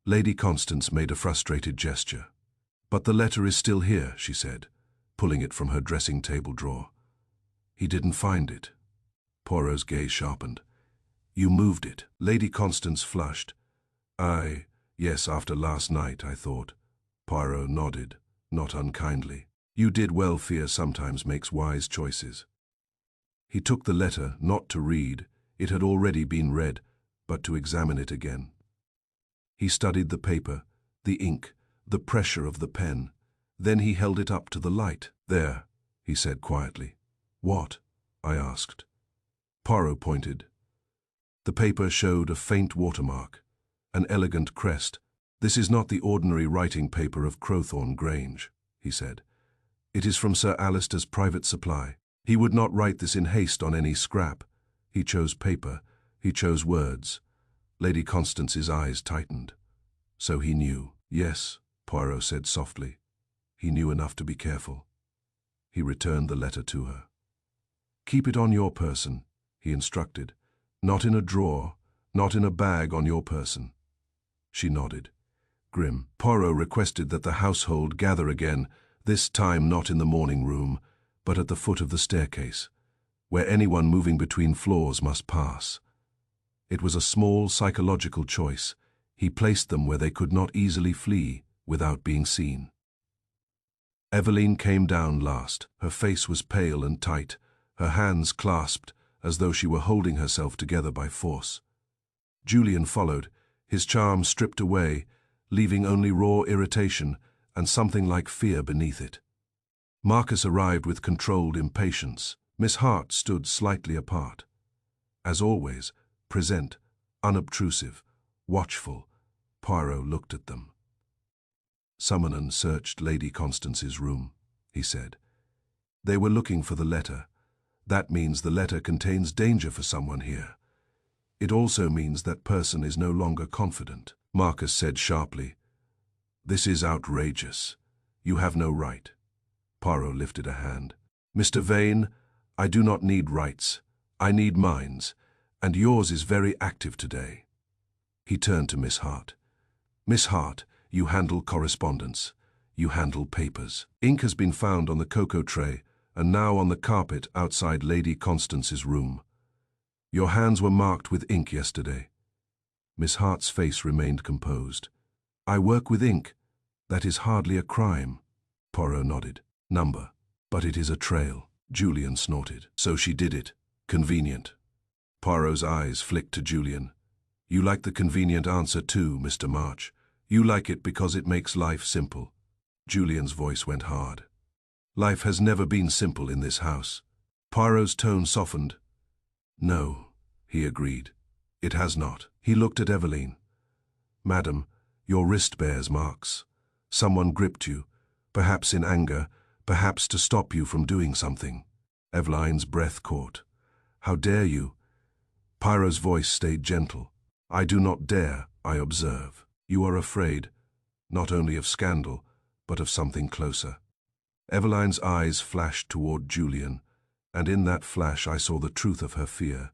Lady Constance made a frustrated gesture. "But the letter is still here," she said, pulling it from her dressing-table drawer. "He didn't find it." Poirot's gaze sharpened. "You moved it." Lady Constance flushed. Yes, after last night, I thought." Poirot nodded, not unkindly. "You did well. Fear sometimes makes wise choices." He took the letter, not to read, it had already been read, but to examine it again. He studied the paper, the ink, the pressure of the pen. Then he held it up to the light. "There," he said quietly. "What?" I asked. Poirot pointed. The paper showed a faint watermark, an elegant crest. "This is not the ordinary writing paper of Crowthorne Grange," he said. "It is from Sir Alistair's private supply. He would not write this in haste on any scrap. He chose paper, he chose words." Lady Constance's eyes tightened. "So he knew." "Yes," Poirot said softly. "He knew enough to be careful." He returned the letter to her. "Keep it on your person," he instructed. "Not in a drawer, not in a bag, on your person." She nodded. Grim. Poirot requested that the household gather again, this time not in the morning room, but at the foot of the staircase, where anyone moving between floors must pass. It was a small psychological choice. He placed them where they could not easily flee without being seen. Eveline came down last. Her face was pale and tight, her hands clasped as though she were holding herself together by force. Julian followed, his charm stripped away, leaving only raw irritation and something like fear beneath it. Marcus arrived with controlled impatience. Miss Hart stood slightly apart. As always, present, unobtrusive, watchful, Poirot looked at them. "Summonen searched Lady Constance's room," he said. "They were looking for the letter. That means the letter contains danger for someone here. It also means that person is no longer confident." Marcus said sharply, "This is outrageous. You have no right." Poirot lifted a hand. "Mr. Vane, I do not need rights. I need minds, and yours is very active today." He turned to Miss Hart. "Miss Hart, you handle correspondence. You handle papers. Ink has been found on the cocoa tray and now on the carpet outside Lady Constance's room. Your hands were marked with ink yesterday." Miss Hart's face remained composed. "I work with ink. That is hardly a crime." Poirot nodded. "Number. But it is a trail." Julian snorted. "So she did it. Convenient." Poirot's eyes flicked to Julian. "You like the convenient answer too, Mr. March. You like it because it makes life simple." Julian's voice went hard. "Life has never been simple in this house." Poirot's tone softened. "No," he agreed. "It has not." He looked at Eveline. "Madam, your wrist bears marks. Someone gripped you, perhaps in anger, perhaps to stop you from doing something." Eveline's breath caught. "How dare you?" Poirot's voice stayed gentle. "I do not dare, I observe. You are afraid, not only of scandal, but of something closer." Eveline's eyes flashed toward Julian, and in that flash I saw the truth of her fear.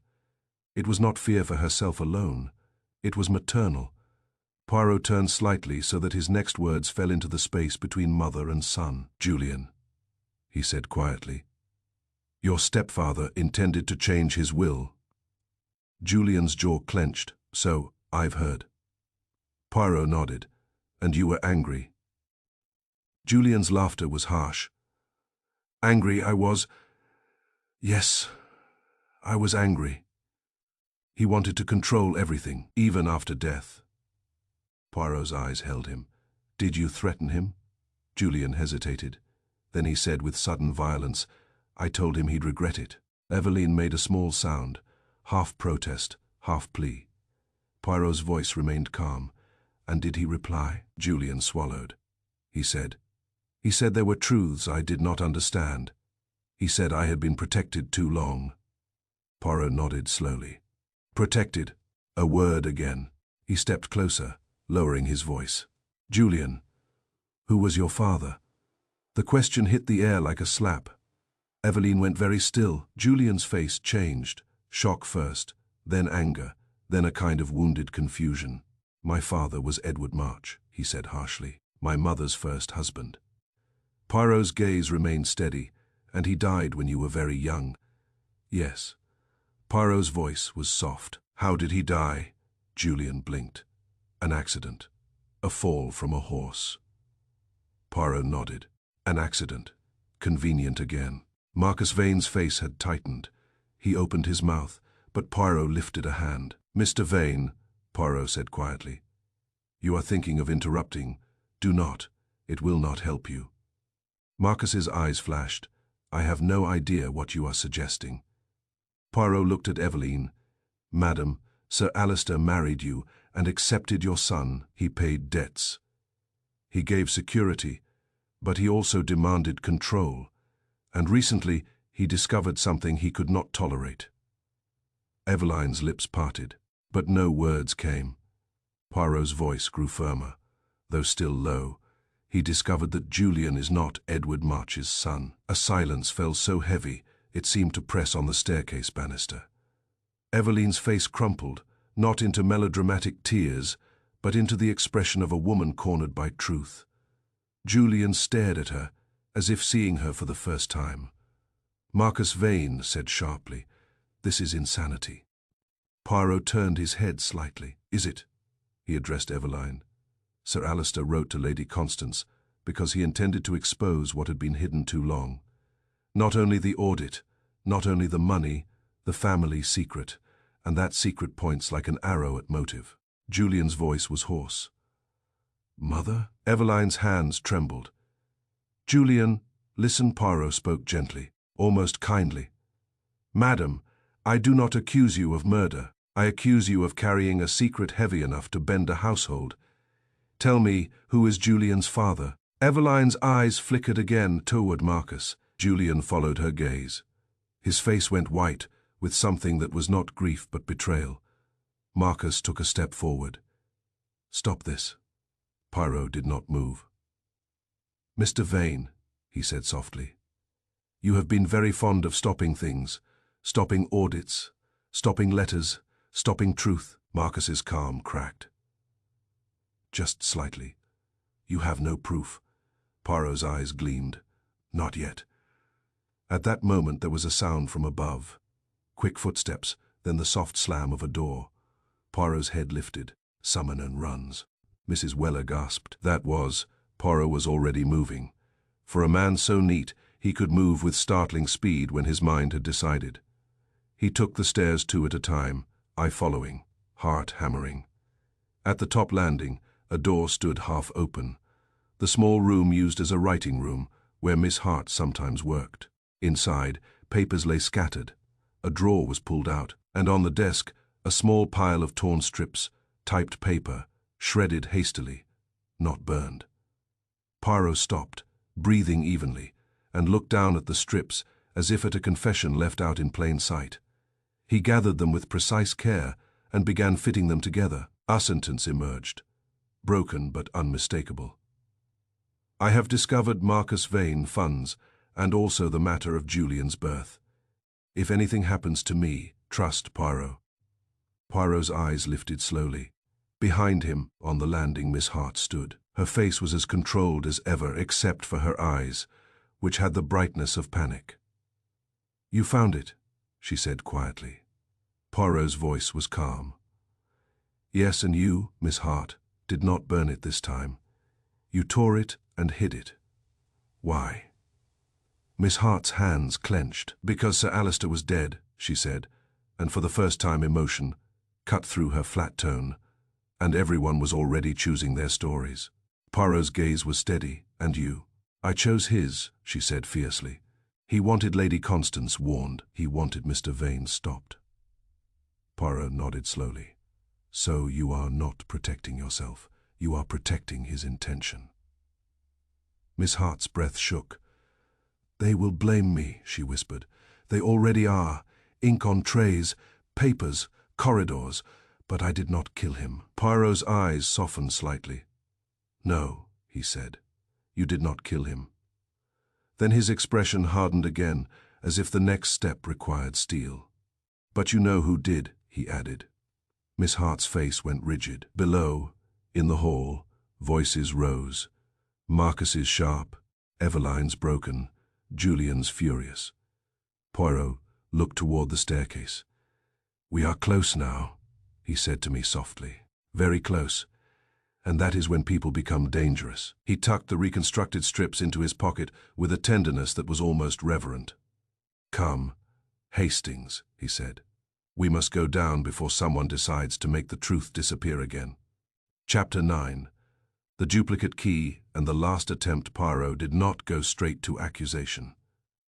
It was not fear for herself alone. It was maternal. Poirot turned slightly so that his next words fell into the space between mother and son. "Julian," he said quietly, "your stepfather intended to change his will." Julian's jaw clenched. "So, I've heard." Poirot nodded. "And you were angry." Julian's laughter was harsh. "Angry I was. Yes, I was angry. He wanted to control everything, even after death." Poirot's eyes held him. "Did you threaten him?" Julian hesitated. Then he said with sudden violence, "I told him he'd regret it." Eveline made a small sound, half protest, half plea. Poirot's voice remained calm. "And did he reply?" Julian swallowed. He said there were truths I did not understand. He said I had been protected too long." Poirot nodded slowly. "Protected." A word again. He stepped closer, lowering his voice. "Julian, who was your father?" The question hit the air like a slap. Eveline went very still. Julian's face changed, shock first, then anger, then a kind of wounded confusion. "My father was Edward March," he said harshly, "my mother's first husband." Poirot's gaze remained steady. "And he died when you were very young." "Yes." Poirot's voice was soft. "How did he die?" Julian blinked. "An accident. A fall from a horse." Poirot nodded. "An accident. Convenient again." Marcus Vane's face had tightened. He opened his mouth, but Poirot lifted a hand. "Mr. Vane," Poirot said quietly, "you are thinking of interrupting. Do not. It will not help you." Marcus's eyes flashed. "I have no idea what you are suggesting." Poirot looked at Eveline. "Madam, Sir Alistair married you and accepted your son. He paid debts. He gave security, but he also demanded control. And recently he discovered something he could not tolerate." Eveline's lips parted, but no words came. Poirot's voice grew firmer, though still low. He discovered that Julian is not Edward March's son. A silence fell so heavy it seemed to press on the staircase banister. Eveline's face crumpled, not into melodramatic tears, but into the expression of a woman cornered by truth. Julian stared at her, as if seeing her for the first time. Marcus Vane said sharply, "This is insanity." Poirot turned his head slightly. "Is it?" He addressed Eveline. "Sir Alistair wrote to Lady Constance because he intended to expose what had been hidden too long. Not only the audit, not only the money, the family secret, and that secret points like an arrow at motive. Julian's voice was hoarse. "Mother?" Eveline's hands trembled. "Julian, listen," Poirot spoke gently, almost kindly. "Madam, I do not accuse you of murder. I accuse you of carrying a secret heavy enough to bend a household. Tell me, who is Julian's father?" Eveline's eyes flickered again toward Marcus. Julian followed her gaze. His face went white, with something that was not grief but betrayal. Marcus took a step forward. "Stop this." Poirot did not move. "Mr. Vane," he said softly, "you have been very fond of stopping things, stopping audits, stopping letters, stopping truth." Marcus's calm cracked. "Just slightly. You have no proof." Poirot's eyes gleamed. "Not yet." At that moment there was a sound from above. Quick footsteps, then the soft slam of a door. Poirot's head lifted. "Summon and runs." Mrs. Weller gasped. That was, Poirot was already moving. For a man so neat, he could move with startling speed when his mind had decided. He took the stairs two at a time, I following, heart hammering. At the top landing, a door stood half open. The small room used as a writing room, where Miss Hart sometimes worked. Inside, papers lay scattered. A drawer was pulled out, and on the desk, a small pile of torn strips, typed paper, shredded hastily, not burned. Poirot stopped, breathing evenly, and looked down at the strips as if at a confession left out in plain sight. He gathered them with precise care and began fitting them together. A sentence emerged, broken but unmistakable. "I have discovered Marcus Vane funds and also the matter of Julian's birth. If anything happens to me, trust Poirot." Poirot's eyes lifted slowly. Behind him, on the landing, Miss Hart stood. Her face was as controlled as ever, except for her eyes, which had the brightness of panic. "You found it," she said quietly. Poirot's voice was calm. "Yes, and you, Miss Hart, did not burn it this time. You tore it and hid it. Why?" Miss Hart's hands clenched. "Because Sir Alistair was dead," she said, and for the first time emotion cut through her flat tone, and everyone was already choosing their stories. Poirot's gaze was steady. "And you?" "I chose his," she said fiercely. "He wanted Lady Constance warned. He wanted Mr. Vane stopped." Poirot nodded slowly. "So you are not protecting yourself. You are protecting his intention." Miss Hart's breath shook. "They will blame me," she whispered. "They already are. Ink on trays, papers, corridors. But I did not kill him." Poirot's eyes softened slightly. "No," he said, "you did not kill him." Then his expression hardened again, as if the next step required steel. "But you know who did," he added. Miss Hart's face went rigid. Below, in the hall, voices rose. Marcus's sharp, Eveline's broken, Julian's furious. Poirot looked toward the staircase. "We are close now," he said to me softly. "Very close. And that is when people become dangerous." He tucked the reconstructed strips into his pocket with a tenderness that was almost reverent. "Come, Hastings," he said. "We must go down before someone decides to make the truth disappear again." Chapter 9. The duplicate key and the last attempt. Poirot did not go straight to accusation.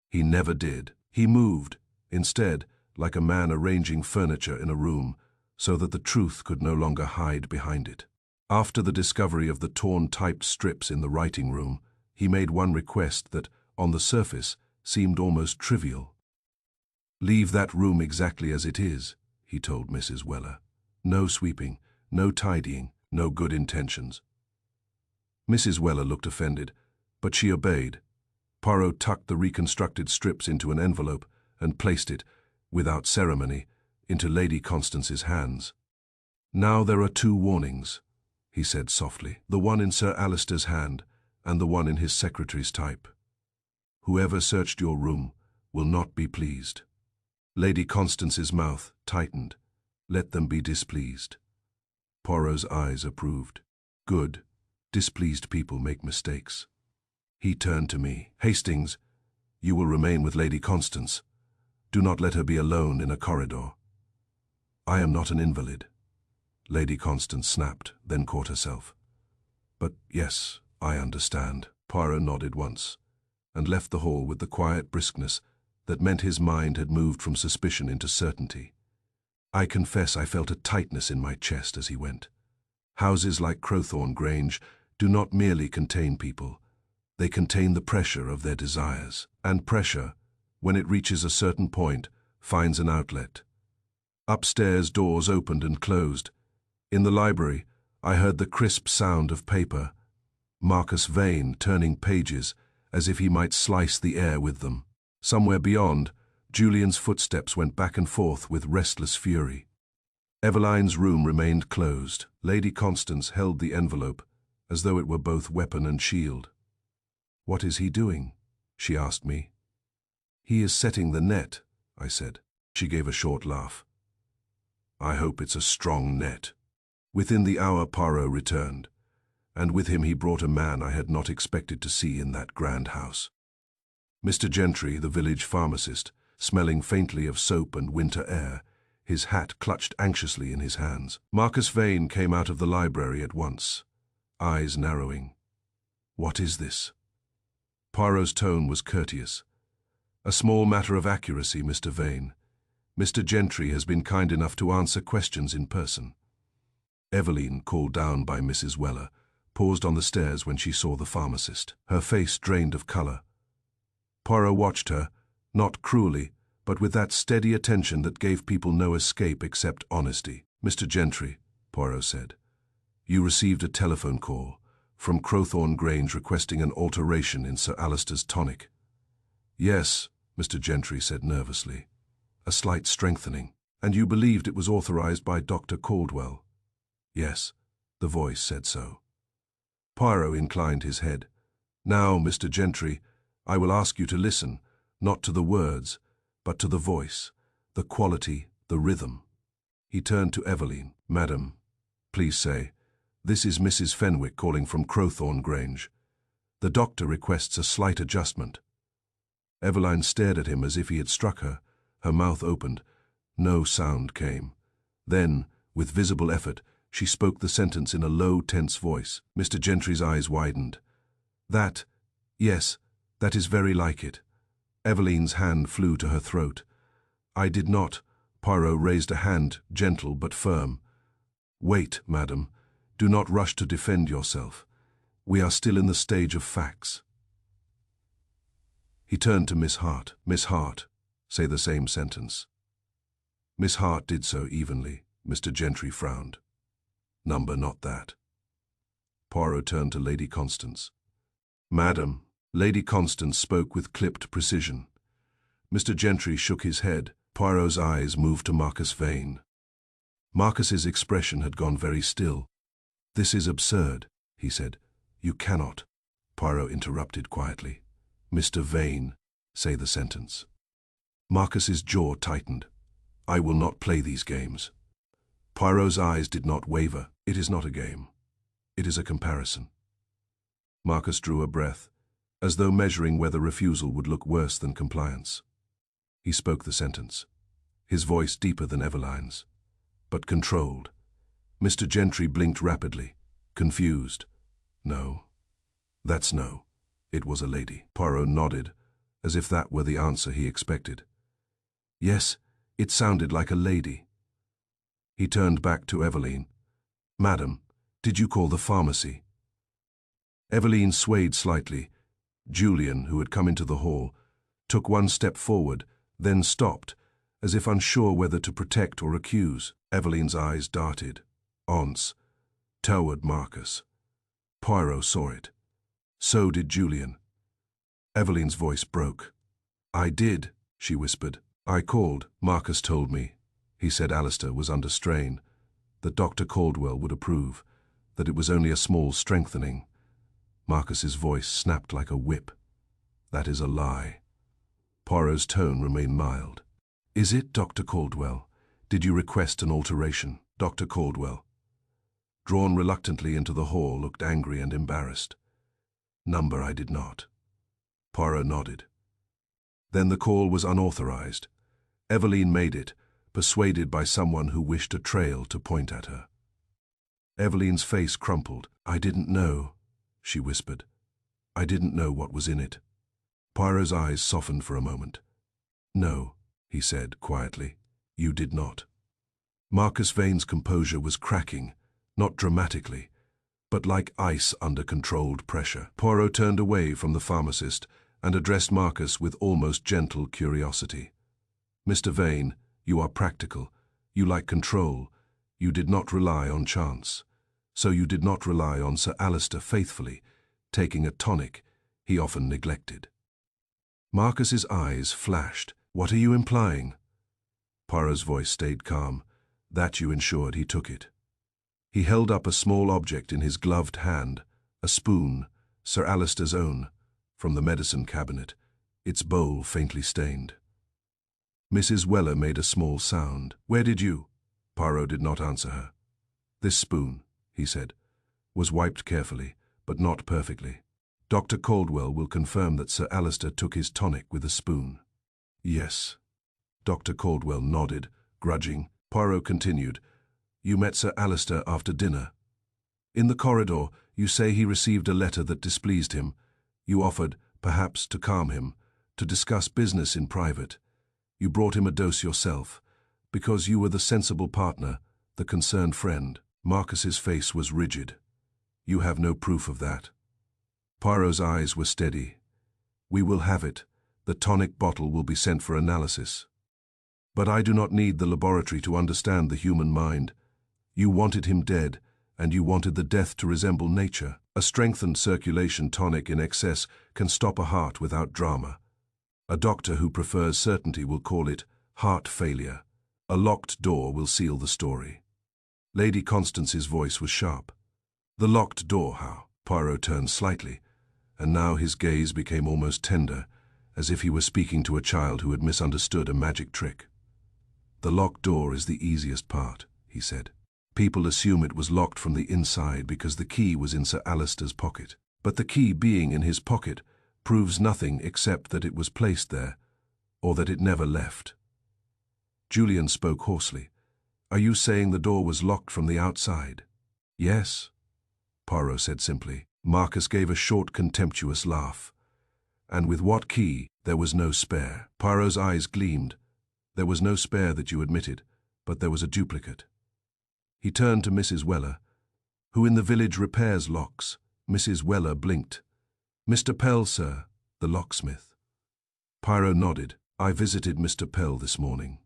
He never did. He moved, instead, like a man arranging furniture in a room, so that the truth could no longer hide behind it. After the discovery of the torn typed strips in the writing room, he made one request that, on the surface, seemed almost trivial. "Leave that room exactly as it is," he told Mrs. Weller. "No sweeping, no tidying, no good intentions." Mrs. Weller looked offended, but she obeyed. Poirot tucked the reconstructed strips into an envelope and placed it, without ceremony, into Lady Constance's hands. "Now there are two warnings," he said softly, "the one in Sir Alistair's hand and the one in his secretary's type. Whoever searched your room will not be pleased." Lady Constance's mouth tightened. "Let them be displeased." Poirot's eyes approved. "Good. Displeased people make mistakes." He turned to me. Hastings, you will remain with Lady Constance. Do not let her be alone in a corridor. I am not an invalid. Lady Constance snapped, then caught herself. But yes, I understand. Poirot nodded once, and left the hall with the quiet briskness that meant his mind had moved from suspicion into certainty. I confess I felt a tightness in my chest as he went. Houses like Crowthorne Grange do not merely contain people. They contain the pressure of their desires. And pressure, when it reaches a certain point, finds an outlet. Upstairs doors opened and closed. In the library, I heard the crisp sound of paper. Marcus Vane turning pages as if he might slice the air with them. Somewhere beyond, Julian's footsteps went back and forth with restless fury. Eveline's room remained closed. Lady Constance held the envelope as though it were both weapon and shield. "What is he doing?" she asked me. "He is setting the net," I said. She gave a short laugh. "I hope it's a strong net." Within the hour Poirot returned, and with him he brought a man I had not expected to see in that grand house. Mr. Gentry, the village pharmacist, smelling faintly of soap and winter air, his hat clutched anxiously in his hands. Marcus Vane came out of the library at once, eyes narrowing. "What is this?" Poirot's tone was courteous. "A small matter of accuracy, Mr. Vane. Mr. Gentry has been kind enough to answer questions in person." Eveline, called down by Mrs. Weller, paused on the stairs when she saw the pharmacist. Her face drained of colour. Poirot watched her, not cruelly, but with that steady attention that gave people no escape except honesty. "Mr. Gentry," Poirot said, "you received a telephone call from Crowthorne Grange requesting an alteration in Sir Alistair's tonic." "Yes," Mr. Gentry said nervously, "a slight strengthening." "And you believed it was authorized by Dr. Caldwell?" "Yes, the voice said so." Poirot inclined his head. "Now, Mr. Gentry, I will ask you to listen, not to the words, but to the voice, the quality, the rhythm." He turned to Eveline. "Madam, please say, this is Mrs. Fenwick calling from Crowthorne Grange. The doctor requests a slight adjustment." Eveline stared at him as if he had struck her. Her mouth opened. No sound came. Then, with visible effort, she spoke the sentence in a low, tense voice. Mr. Gentry's eyes widened. Yes, that is very like it." Eveline's hand flew to her throat. "I did not." Poirot raised a hand, gentle but firm. "Wait, madam. Do not rush to defend yourself. We are still in the stage of facts." He turned to Miss Hart. "Miss Hart, say the same sentence." Miss Hart did so evenly. Mr. Gentry frowned. "Number not that." Poirot turned to Lady Constance. "Madam." Lady Constance spoke with clipped precision. Mr. Gentry shook his head. Poirot's eyes moved to Marcus Vane. Marcus's expression had gone very still. "This is absurd," he said. "You cannot." Poirot interrupted quietly. "Mr. Vane, say the sentence." Marcus's jaw tightened. "I will not play these games." Poirot's eyes did not waver. "It is not a game. It is a comparison." Marcus drew a breath, as though measuring whether refusal would look worse than compliance. He spoke the sentence, his voice deeper than Eveline's, but controlled. Mr. Gentry blinked rapidly, confused. "No. That's no. It was a lady." Poirot nodded, as if that were the answer he expected. "Yes, it sounded like a lady." He turned back to Eveline. "Madam, did you call the pharmacy?" Eveline swayed slightly. Julian, who had come into the hall, took one step forward, then stopped, as if unsure whether to protect or accuse. Eveline's eyes darted, once, toward Marcus. Poirot saw it. So did Julian. Eveline's voice broke. "I did," she whispered. "I called. Marcus told me. He said Alistair was under strain, that Dr. Caldwell would approve, that it was only a small strengthening." Marcus's voice snapped like a whip. "That is a lie." Poirot's tone remained mild. "Is it, Dr. Caldwell? Did you request an alteration?" Dr. Caldwell, drawn reluctantly into the hall, looked angry and embarrassed. "Number I did not." Poirot nodded. Then the call was unauthorized. Eveline made it, persuaded by someone who wished a trail to point at her. Eveline's face crumpled. "I didn't know," she whispered. "I didn't know what was in it." Poirot's eyes softened for a moment. "No," he said quietly, "you did not." Marcus Vane's composure was cracking, not dramatically, but like ice under controlled pressure. Poirot turned away from the pharmacist and addressed Marcus with almost gentle curiosity. "Mr. Vane, you are practical. You like control. You did not rely on chance. So you did not rely on Sir Alistair faithfully, taking a tonic he often neglected." Marcus's eyes flashed. "What are you implying?" Poirot's voice stayed calm. "That you ensured he took it." He held up a small object in his gloved hand, a spoon, Sir Alistair's own, from the medicine cabinet, its bowl faintly stained. Mrs. Weller made a small sound. "Where did you?" Poirot did not answer her. "This spoon," he said, "was wiped carefully, but not perfectly. Dr. Caldwell will confirm that Sir Alistair took his tonic with a spoon." "Yes." Dr. Caldwell nodded, grudging. Poirot continued, "You met Sir Alistair after dinner. In the corridor, you say he received a letter that displeased him. You offered, perhaps to calm him, to discuss business in private. You brought him a dose yourself, because you were the sensible partner, the concerned friend." Marcus's face was rigid. "You have no proof of that." Poirot's eyes were steady. "We will have it. The tonic bottle will be sent for analysis. But I do not need the laboratory to understand the human mind. You wanted him dead, and you wanted the death to resemble nature. A strengthened circulation tonic in excess can stop a heart without drama. A doctor who prefers certainty will call it heart failure. A locked door will seal the story." Lady Constance's voice was sharp. "The locked door, how?" Poirot turned slightly, and now his gaze became almost tender, as if he were speaking to a child who had misunderstood a magic trick. "The locked door is the easiest part," he said. "People assume it was locked from the inside because the key was in Sir Alistair's pocket. But the key being in his pocket proves nothing except that it was placed there, or that it never left." Julian spoke hoarsely. "Are you saying the door was locked from the outside?" "Yes," Poirot said simply. Marcus gave a short, contemptuous laugh. "And with what key? There was no spare." Poirot's eyes gleamed. "There was no spare that you admitted, but there was a duplicate." He turned to Mrs. Weller, "Who in the village repairs locks?" Mrs. Weller blinked. "Mr. Pell, sir, the locksmith." Poirot nodded. "I visited Mr. Pell this morning."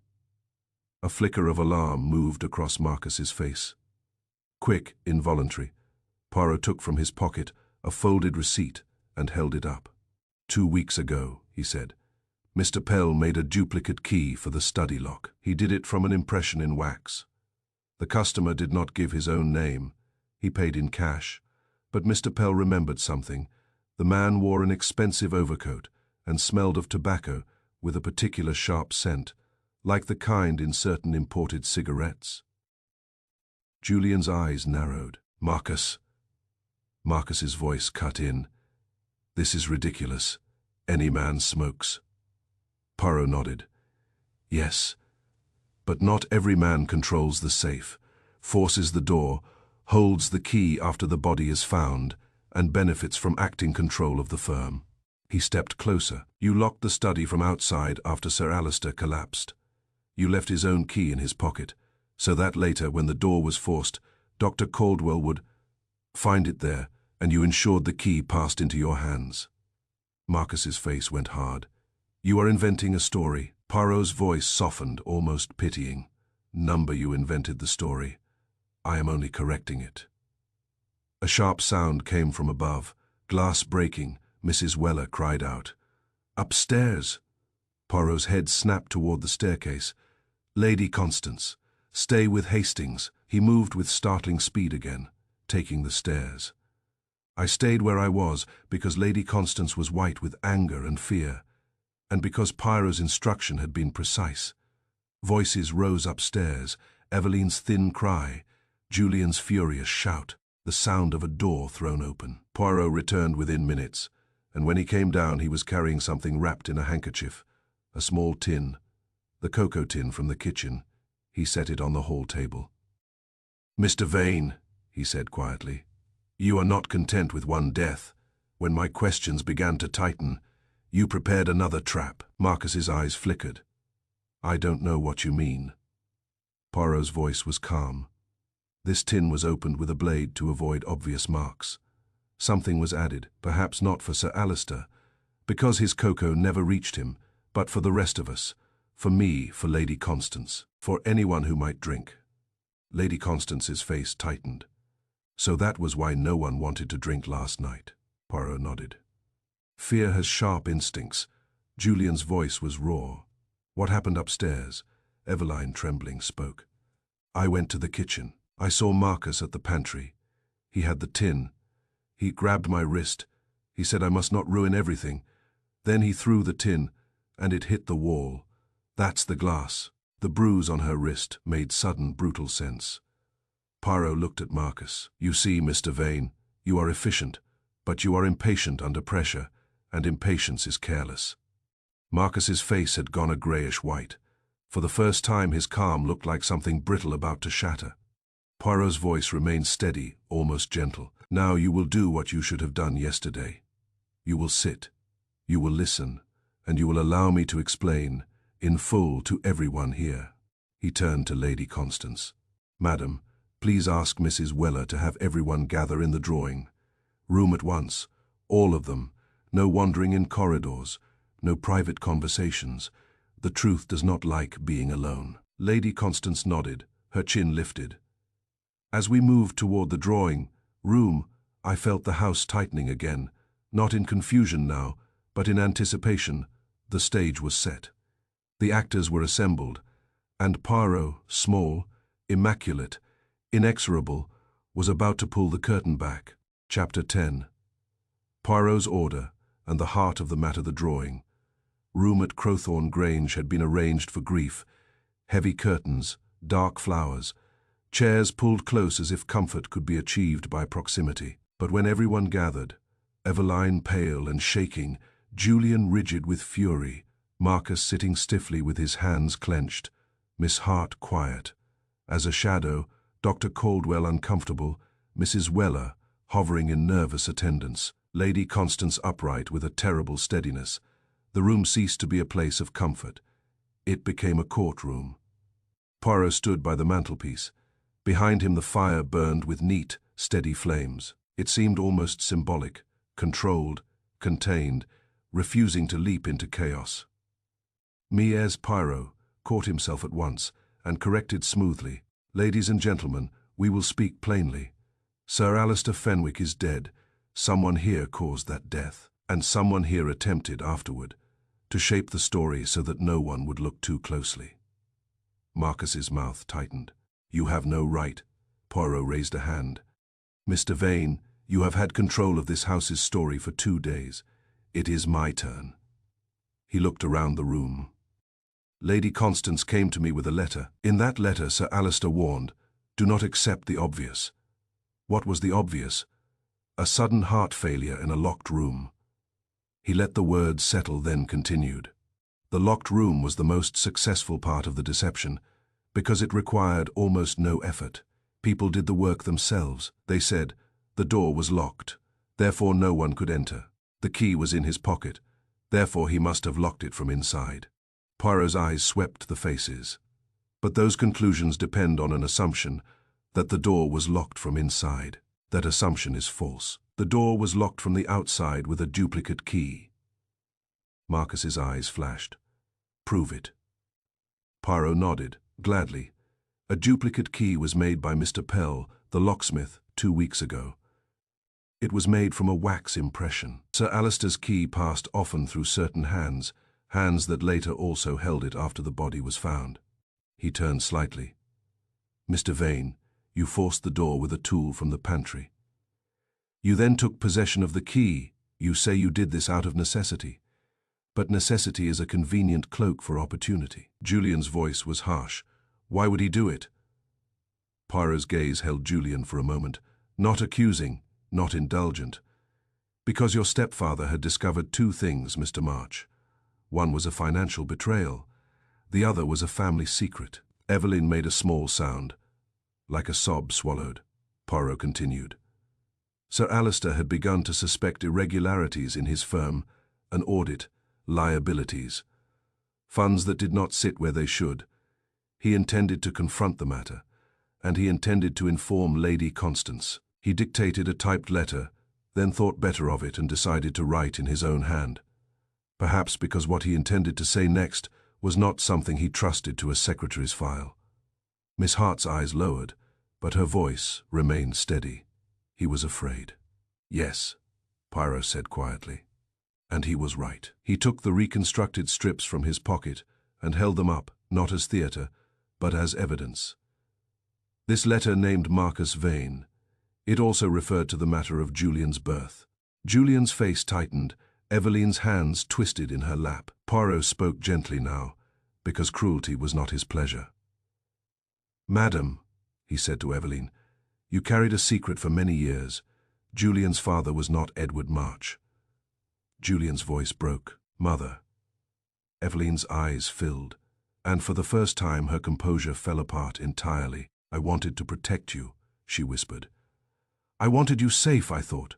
A flicker of alarm moved across Marcus's face. Quick, involuntary, Poirot took from his pocket a folded receipt and held it up. "2 weeks ago," he said, "Mr. Pell made a duplicate key for the study lock. He did it from an impression in wax. The customer did not give his own name. He paid in cash. But Mr. Pell remembered something. The man wore an expensive overcoat and smelled of tobacco with a particular sharp scent, like the kind in certain imported cigarettes." Julian's eyes narrowed. Marcus's voice cut in. "This is ridiculous. Any man smokes." Poirot nodded. "Yes, but not every man controls the safe, forces the door, holds the key after the body is found, and benefits from acting control of the firm." He stepped closer. "You locked the study from outside after Sir Alistair collapsed. You left his own key in his pocket, so that later, when the door was forced, Dr. Caldwell would find it there, and you ensured the key passed into your hands." Marcus's face went hard. "You are inventing a story." Poirot's voice softened, almost pitying. "Number you invented the story. I am only correcting it." A sharp sound came from above. Glass breaking, Mrs. Weller cried out. "Upstairs!" Poirot's head snapped toward the staircase. "Lady Constance, stay with Hastings." He moved with startling speed again, taking the stairs. "I stayed where I was because Lady Constance was white with anger and fear, and because Poirot's instruction had been precise." Voices rose upstairs, Eveline's thin cry, Julian's furious shout, the sound of a door thrown open. Poirot returned within minutes, and when he came down he was carrying something wrapped in a handkerchief, a small tin, the cocoa tin from the kitchen. He set it on the hall table. "Mr. Vane," he said quietly, "you are not content with one death. When my questions began to tighten, you prepared another trap." Marcus's eyes flickered. "I don't know what you mean." Poirot's voice was calm. This tin was opened with a blade to avoid obvious marks. Something was added, perhaps not for Sir Alistair, because his cocoa never reached him, but for the rest of us, for me, for Lady Constance, for anyone who might drink. Lady Constance's face tightened. "So that was why no one wanted to drink last night." Poirot nodded. "Fear has sharp instincts." Julian's voice was raw. "What happened upstairs?" Eveline, trembling, spoke. "I went to the kitchen. I saw Marcus at the pantry. He had the tin. He grabbed my wrist. He said I must not ruin everything. Then he threw the tin, and it hit the wall. That's the glass." The bruise on her wrist made sudden, brutal sense. Poirot looked at Marcus. "You see, Mr. Vane, you are efficient, but you are impatient under pressure, and impatience is careless." Marcus's face had gone a greyish white. For the first time his calm looked like something brittle about to shatter. Poirot's voice remained steady, almost gentle. "Now you will do what you should have done yesterday. You will sit, you will listen, and you will allow me to explain, in full, to everyone here." He turned to Lady Constance. "Madam, please ask Mrs. Weller to have everyone gather in the drawing room at once, all of them. No wandering in corridors, no private conversations. The truth does not like being alone." Lady Constance nodded, her chin lifted. "As we moved toward the drawing room, I felt the house tightening again, not in confusion now, but in anticipation. The stage was set. The actors were assembled, and Poirot, small, immaculate, inexorable, was about to pull the curtain back. Chapter 10. Poirot's order, and the heart of the matter, the drawing room at Crowthorne Grange had been arranged for grief. Heavy curtains, dark flowers, chairs pulled close as if comfort could be achieved by proximity. But when everyone gathered, Eveline pale and shaking, Julian rigid with fury, Marcus sitting stiffly with his hands clenched, Miss Hart quiet, as a shadow, Dr. Caldwell uncomfortable, Mrs. Weller hovering in nervous attendance, Lady Constance upright with a terrible steadiness, the room ceased to be a place of comfort. It became a courtroom. Poirot stood by the mantelpiece. Behind him the fire burned with neat, steady flames. It seemed almost symbolic, controlled, contained, refusing to leap into chaos. Mies Poirot caught himself at once and corrected smoothly. "Ladies and gentlemen, we will speak plainly. Sir Alistair Fenwick is dead. Someone here caused that death, and someone here attempted afterward to shape the story so that no one would look too closely." Marcus's mouth tightened. "You have no right." Poirot raised a hand. "Mr. Vane, you have had control of this house's story for 2 days. It is my turn." He looked around the room. "Lady Constance came to me with a letter. In that letter Sir Alistair warned, do not accept the obvious." What was the obvious? A sudden heart failure in a locked room. He let the words settle, then continued. The locked room was the most successful part of the deception, because it required almost no effort. People did the work themselves. They said, the door was locked, therefore no one could enter. The key was in his pocket, therefore he must have locked it from inside. Poirot's eyes swept the faces. But those conclusions depend on an assumption that the door was locked from inside. That assumption is false. The door was locked from the outside with a duplicate key. Marcus's eyes flashed. "Prove it." Poirot nodded, gladly. "A duplicate key was made by Mr. Pell, the locksmith, 2 weeks ago. It was made from a wax impression. Sir Alistair's key passed often through certain hands, hands that later also held it after the body was found." He turned slightly. "Mr. Vane, you forced the door with a tool from the pantry. You then took possession of the key. You say you did this out of necessity. But necessity is a convenient cloak for opportunity." Julian's voice was harsh. "Why would he do it?" Poirot's gaze held Julian for a moment, not accusing, not indulgent. Because your stepfather had discovered two things, Mr. March. One was a financial betrayal. The other was a family secret. Evelyn made a small sound, like a sob swallowed. Poirot continued. Sir Alistair had begun to suspect irregularities in his firm, an audit, liabilities, funds that did not sit where they should. He intended to confront the matter, and he intended to inform Lady Constance. He dictated a typed letter, then thought better of it and decided to write in his own hand. Perhaps because what he intended to say next was not something he trusted to a secretary's file. Miss Hart's eyes lowered, but her voice remained steady. He was afraid. Yes, Poirot said quietly. And he was right. He took the reconstructed strips from his pocket and held them up, not as theatre, but as evidence. This letter named Marcus Vane. It also referred to the matter of Julian's birth. Julian's face tightened, Evelyn's hands twisted in her lap. Poirot spoke gently now, because cruelty was not his pleasure. Madam, he said to Evelyn, you carried a secret for many years. Julian's father was not Edward March. Julian's voice broke. Mother. Evelyn's eyes filled, and for the first time her composure fell apart entirely. I wanted to protect you, she whispered. I wanted you safe, I thought.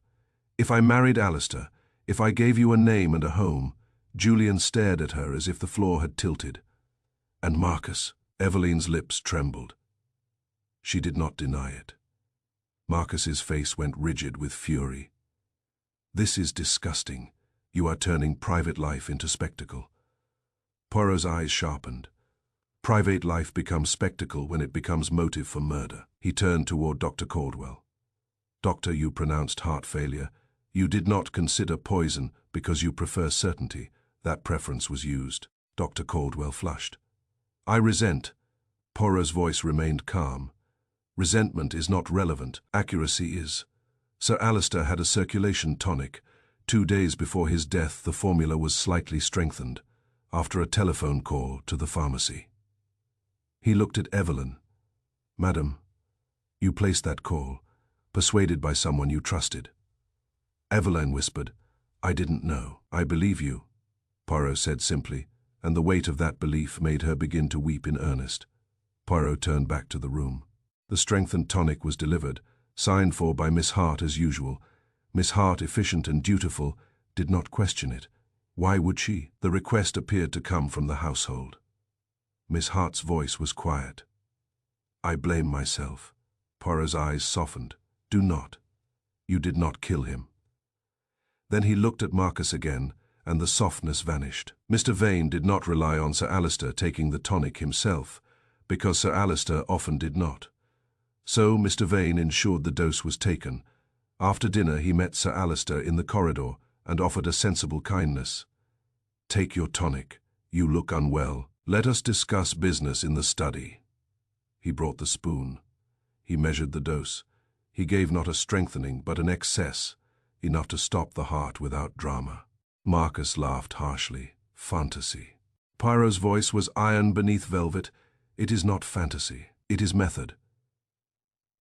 If I married Alistair, if I gave you a name and a home. Julian stared at her as if the floor had tilted. And Marcus. Evelyn's lips trembled. She did not deny it. Marcus's face went rigid with fury. This is disgusting. You are turning private life into spectacle. Poirot's eyes sharpened. Private life becomes spectacle when it becomes motive for murder. He turned toward Dr. Caldwell. Doctor, you pronounced heart failure. You did not consider poison because you prefer certainty. That preference was used. Dr. Caldwell flushed. I resent. Poirot's voice remained calm. Resentment is not relevant. Accuracy is. Sir Alistair had a circulation tonic. 2 days before his death, the formula was slightly strengthened, after a telephone call to the pharmacy. He looked at Evelyn. Madam, you placed that call, persuaded by someone you trusted. Evelyn whispered, I didn't know. I believe you, Poirot said simply, and the weight of that belief made her begin to weep in earnest. Poirot turned back to the room. The strengthened tonic was delivered, signed for by Miss Hart as usual. Miss Hart, efficient and dutiful, did not question it. Why would she? The request appeared to come from the household. Miss Hart's voice was quiet. I blame myself. Poirot's eyes softened. Do not. You did not kill him. Then he looked at Marcus again, and the softness vanished. Mr. Vane did not rely on Sir Alistair taking the tonic himself, because Sir Alistair often did not. So Mr. Vane ensured the dose was taken. After dinner he met Sir Alistair in the corridor and offered a sensible kindness. Take your tonic. You look unwell. Let us discuss business in the study. He brought the spoon. He measured the dose. He gave not a strengthening but an excess, enough to stop the heart without drama. Marcus laughed harshly. Fantasy. Poirot's voice was iron beneath velvet. It is not fantasy. It is method.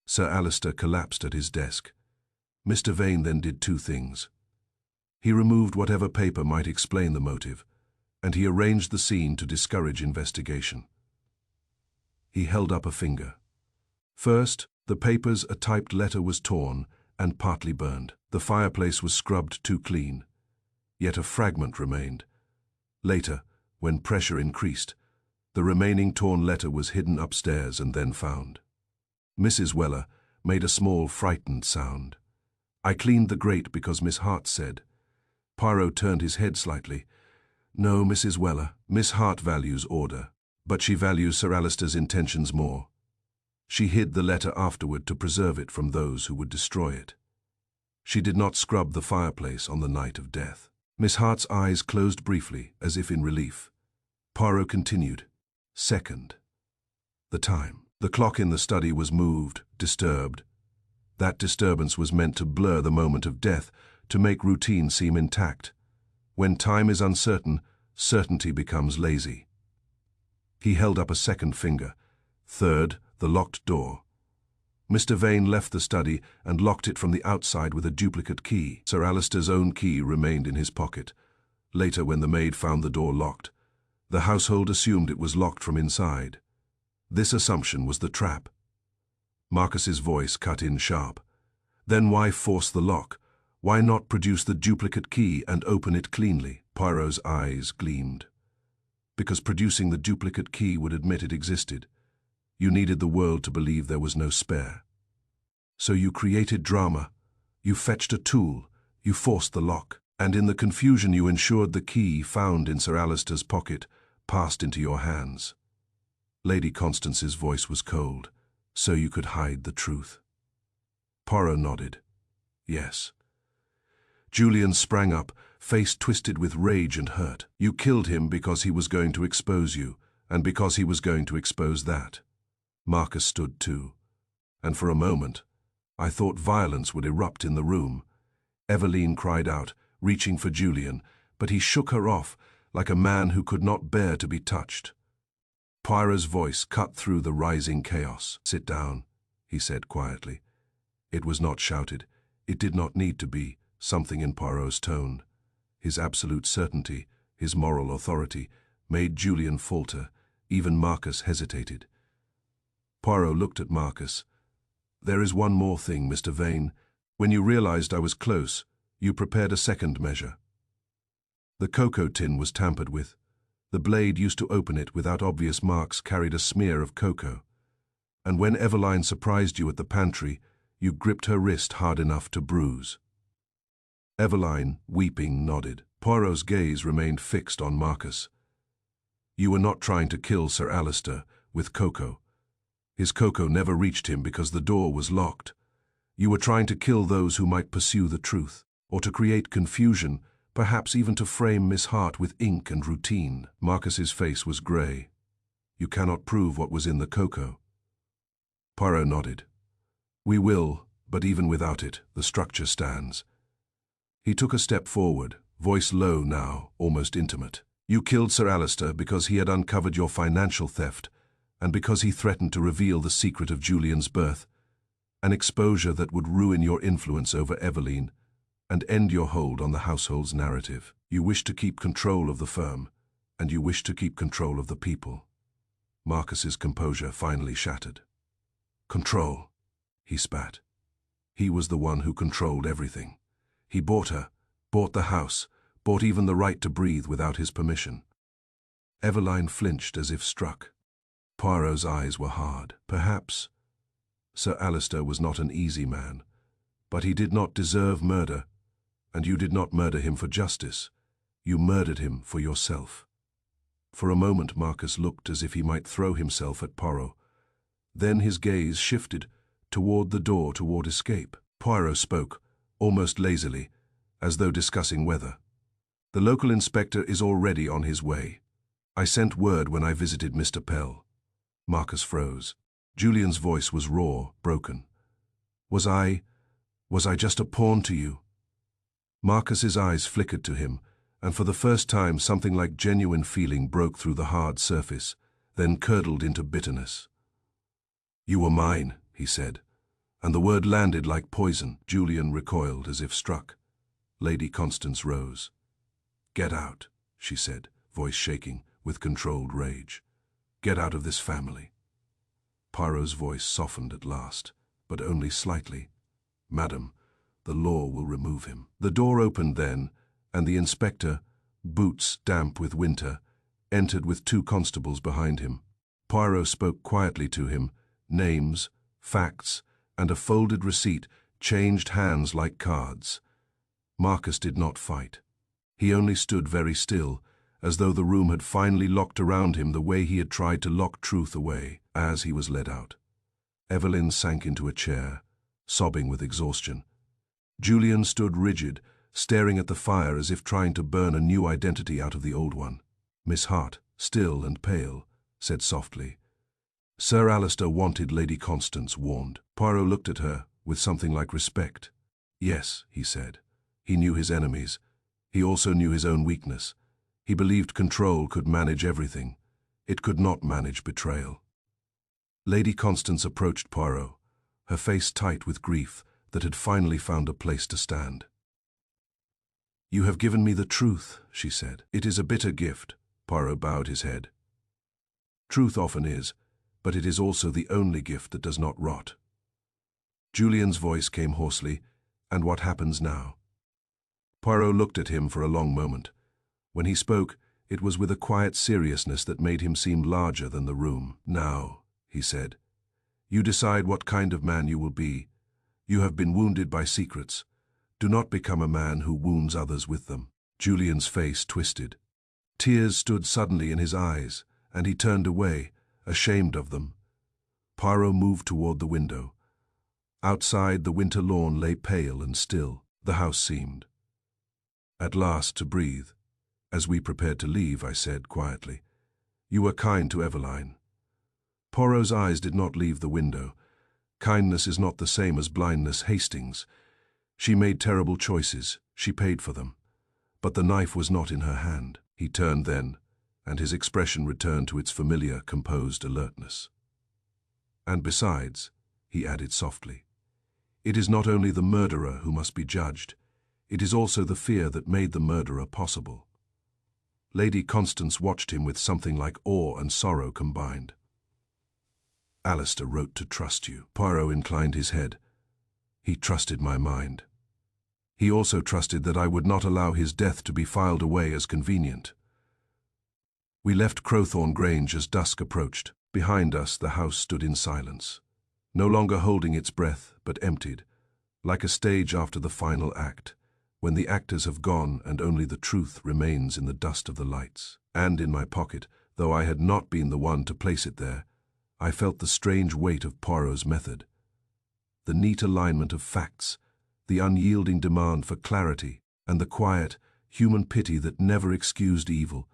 Sir Alistair collapsed at his desk. Mr. Vane then did two things. He removed whatever paper might explain the motive, and he arranged the scene to discourage investigation. He held up a finger. First, the paper's a typed letter was torn and partly burned. The fireplace was scrubbed too clean. Yet a fragment remained. Later, when pressure increased, the remaining torn letter was hidden upstairs and then found. Mrs. Weller made a small, frightened sound. I cleaned the grate because Miss Hart said. Poirot turned his head slightly. No, Mrs. Weller. Miss Hart values order, but she values Sir Alistair's intentions more. She hid the letter afterward to preserve it from those who would destroy it. She did not scrub the fireplace on the night of death. Miss Hart's eyes closed briefly, as if in relief. Poirot continued. Second. The time. The clock in the study was moved, disturbed. That disturbance was meant to blur the moment of death, to make routine seem intact. When time is uncertain, certainty becomes lazy. He held up a second finger. Third, the locked door. Mr. Vane left the study and locked it from the outside with a duplicate key. Sir Alistair's own key remained in his pocket. Later, when the maid found the door locked, the household assumed it was locked from inside. This assumption was the trap. Marcus's voice cut in sharp. Then why force the lock? Why not produce the duplicate key and open it cleanly? Poirot's eyes gleamed. Because producing the duplicate key would admit it existed. You needed the world to believe there was no spare. So you created drama. You fetched a tool. You forced the lock. And in the confusion you ensured the key found in Sir Alistair's pocket passed into your hands. Lady Constance's voice was cold. So you could hide the truth. Poirot nodded. Yes. Julian sprang up, face twisted with rage and hurt. You killed him because he was going to expose you, and because he was going to expose that. Marcus stood too. And for a moment, I thought violence would erupt in the room. Eveline cried out, reaching for Julian, but he shook her off like a man who could not bear to be touched. Poirot's voice cut through the rising chaos. Sit down, he said quietly. It was not shouted. It did not need to be. Something in Poirot's tone, his absolute certainty, his moral authority, made Julian falter. Even Marcus hesitated. Poirot looked at Marcus. There is one more thing, Mr. Vane. When you realized I was close, you prepared a second measure. The cocoa tin was tampered with. The blade used to open it without obvious marks carried a smear of cocoa. And when Eveline surprised you at the pantry, you gripped her wrist hard enough to bruise. Eveline, weeping, nodded. Poirot's gaze remained fixed on Marcus. You were not trying to kill Sir Alistair with cocoa. His cocoa never reached him because the door was locked. You were trying to kill those who might pursue the truth, or to create confusion, perhaps even to frame Miss Hart with ink and routine. Marcus's face was grey. You cannot prove what was in the cocoa. Poirot nodded. We will, but even without it, the structure stands. He took a step forward, voice low now, almost intimate. You killed Sir Alistair because he had uncovered your financial theft, and because he threatened to reveal the secret of Julian's birth, an exposure that would ruin your influence over Eveline and end your hold on the household's narrative. You wished to keep control of the firm, and you wished to keep control of the people. Marcus's composure finally shattered. Control, he spat. He was the one who controlled everything. He bought her, bought the house, bought even the right to breathe without his permission. Eveline flinched as if struck. Poirot's eyes were hard. Perhaps Sir Alistair was not an easy man, but he did not deserve murder, and you did not murder him for justice. You murdered him for yourself. For a moment Marcus looked as if he might throw himself at Poirot. Then his gaze shifted toward the door toward escape. Poirot spoke, almost lazily, as though discussing weather. The local inspector is already on his way. I sent word when I visited Mr. Pell. Marcus froze. Julian's voice was raw, broken. Was I just a pawn to you? Marcus's eyes flickered to him, and for the first time something like genuine feeling broke through the hard surface, then curdled into bitterness. You were mine, he said, and the word landed like poison. Julian recoiled as if struck. Lady Constance rose. Get out, she said, voice shaking with controlled rage. Get out of this family. Poirot's voice softened at last, but only slightly. Madam, the law will remove him. The door opened then, and the inspector, boots damp with winter, entered with 2 constables behind him. Poirot spoke quietly to him. Names, facts, and a folded receipt changed hands like cards. Marcus did not fight. He only stood very still, as though the room had finally locked around him the way he had tried to lock truth away. As he was led out, Eveline sank into a chair, sobbing with exhaustion. Julian stood rigid, staring at the fire as if trying to burn a new identity out of the old one. Miss Hart, still and pale, said softly, Sir Alistair wanted Lady Constance warned. Poirot looked at her with something like respect. Yes, he said. He knew his enemies. He also knew his own weakness. He believed control could manage everything. It could not manage betrayal. Lady Constance approached Poirot, her face tight with grief that had finally found a place to stand. "You have given me the truth," she said. "It is a bitter gift." Poirot bowed his head. "Truth often is, but it is also the only gift that does not rot." Julian's voice came hoarsely. "And what happens now?" Poirot looked at him for a long moment. When he spoke, it was with a quiet seriousness that made him seem larger than the room. "Now," he said, "you decide what kind of man you will be. You have been wounded by secrets. Do not become a man who wounds others with them." Julian's face twisted. Tears stood suddenly in his eyes, and he turned away, ashamed of them. Poirot moved toward the window. Outside, the winter lawn lay pale and still. The house seemed, at last, to breathe. As we prepared to leave, I said quietly, "You were kind to Eveline." Poirot's eyes did not leave the window. Kindness is not the same as blindness, Hastings. She made terrible choices. She paid for them. But the knife was not in her hand. He turned then, and his expression returned to its familiar, composed alertness. "And besides," he added softly, "it is not only the murderer who must be judged. It is also the fear that made the murderer possible." Lady Constance watched him with something like awe and sorrow combined. "Alistair wrote to trust you." Poirot inclined his head. "He trusted my mind. He also trusted that I would not allow his death to be filed away as convenient." We left Crowthorne Grange as dusk approached. Behind us, the house stood in silence, no longer holding its breath, but emptied, like a stage after the final act, when the actors have gone and only the truth remains in the dust of the lights. And in my pocket, though I had not been the one to place it there, I felt the strange weight of Poirot's method. The neat alignment of facts, the unyielding demand for clarity, and the quiet, human pity that never excused evil,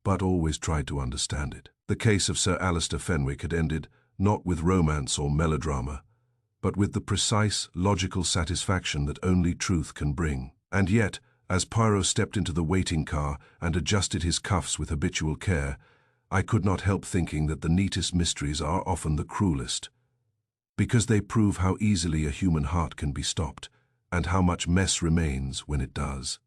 but always tried to understand it. The case of Sir Alistair Fenwick had ended not with romance or melodrama, but with the precise, logical satisfaction that only truth can bring. And yet, as Poirot stepped into the waiting car and adjusted his cuffs with habitual care, I could not help thinking that the neatest mysteries are often the cruelest, because they prove how easily a human heart can be stopped, and how much mess remains when it does.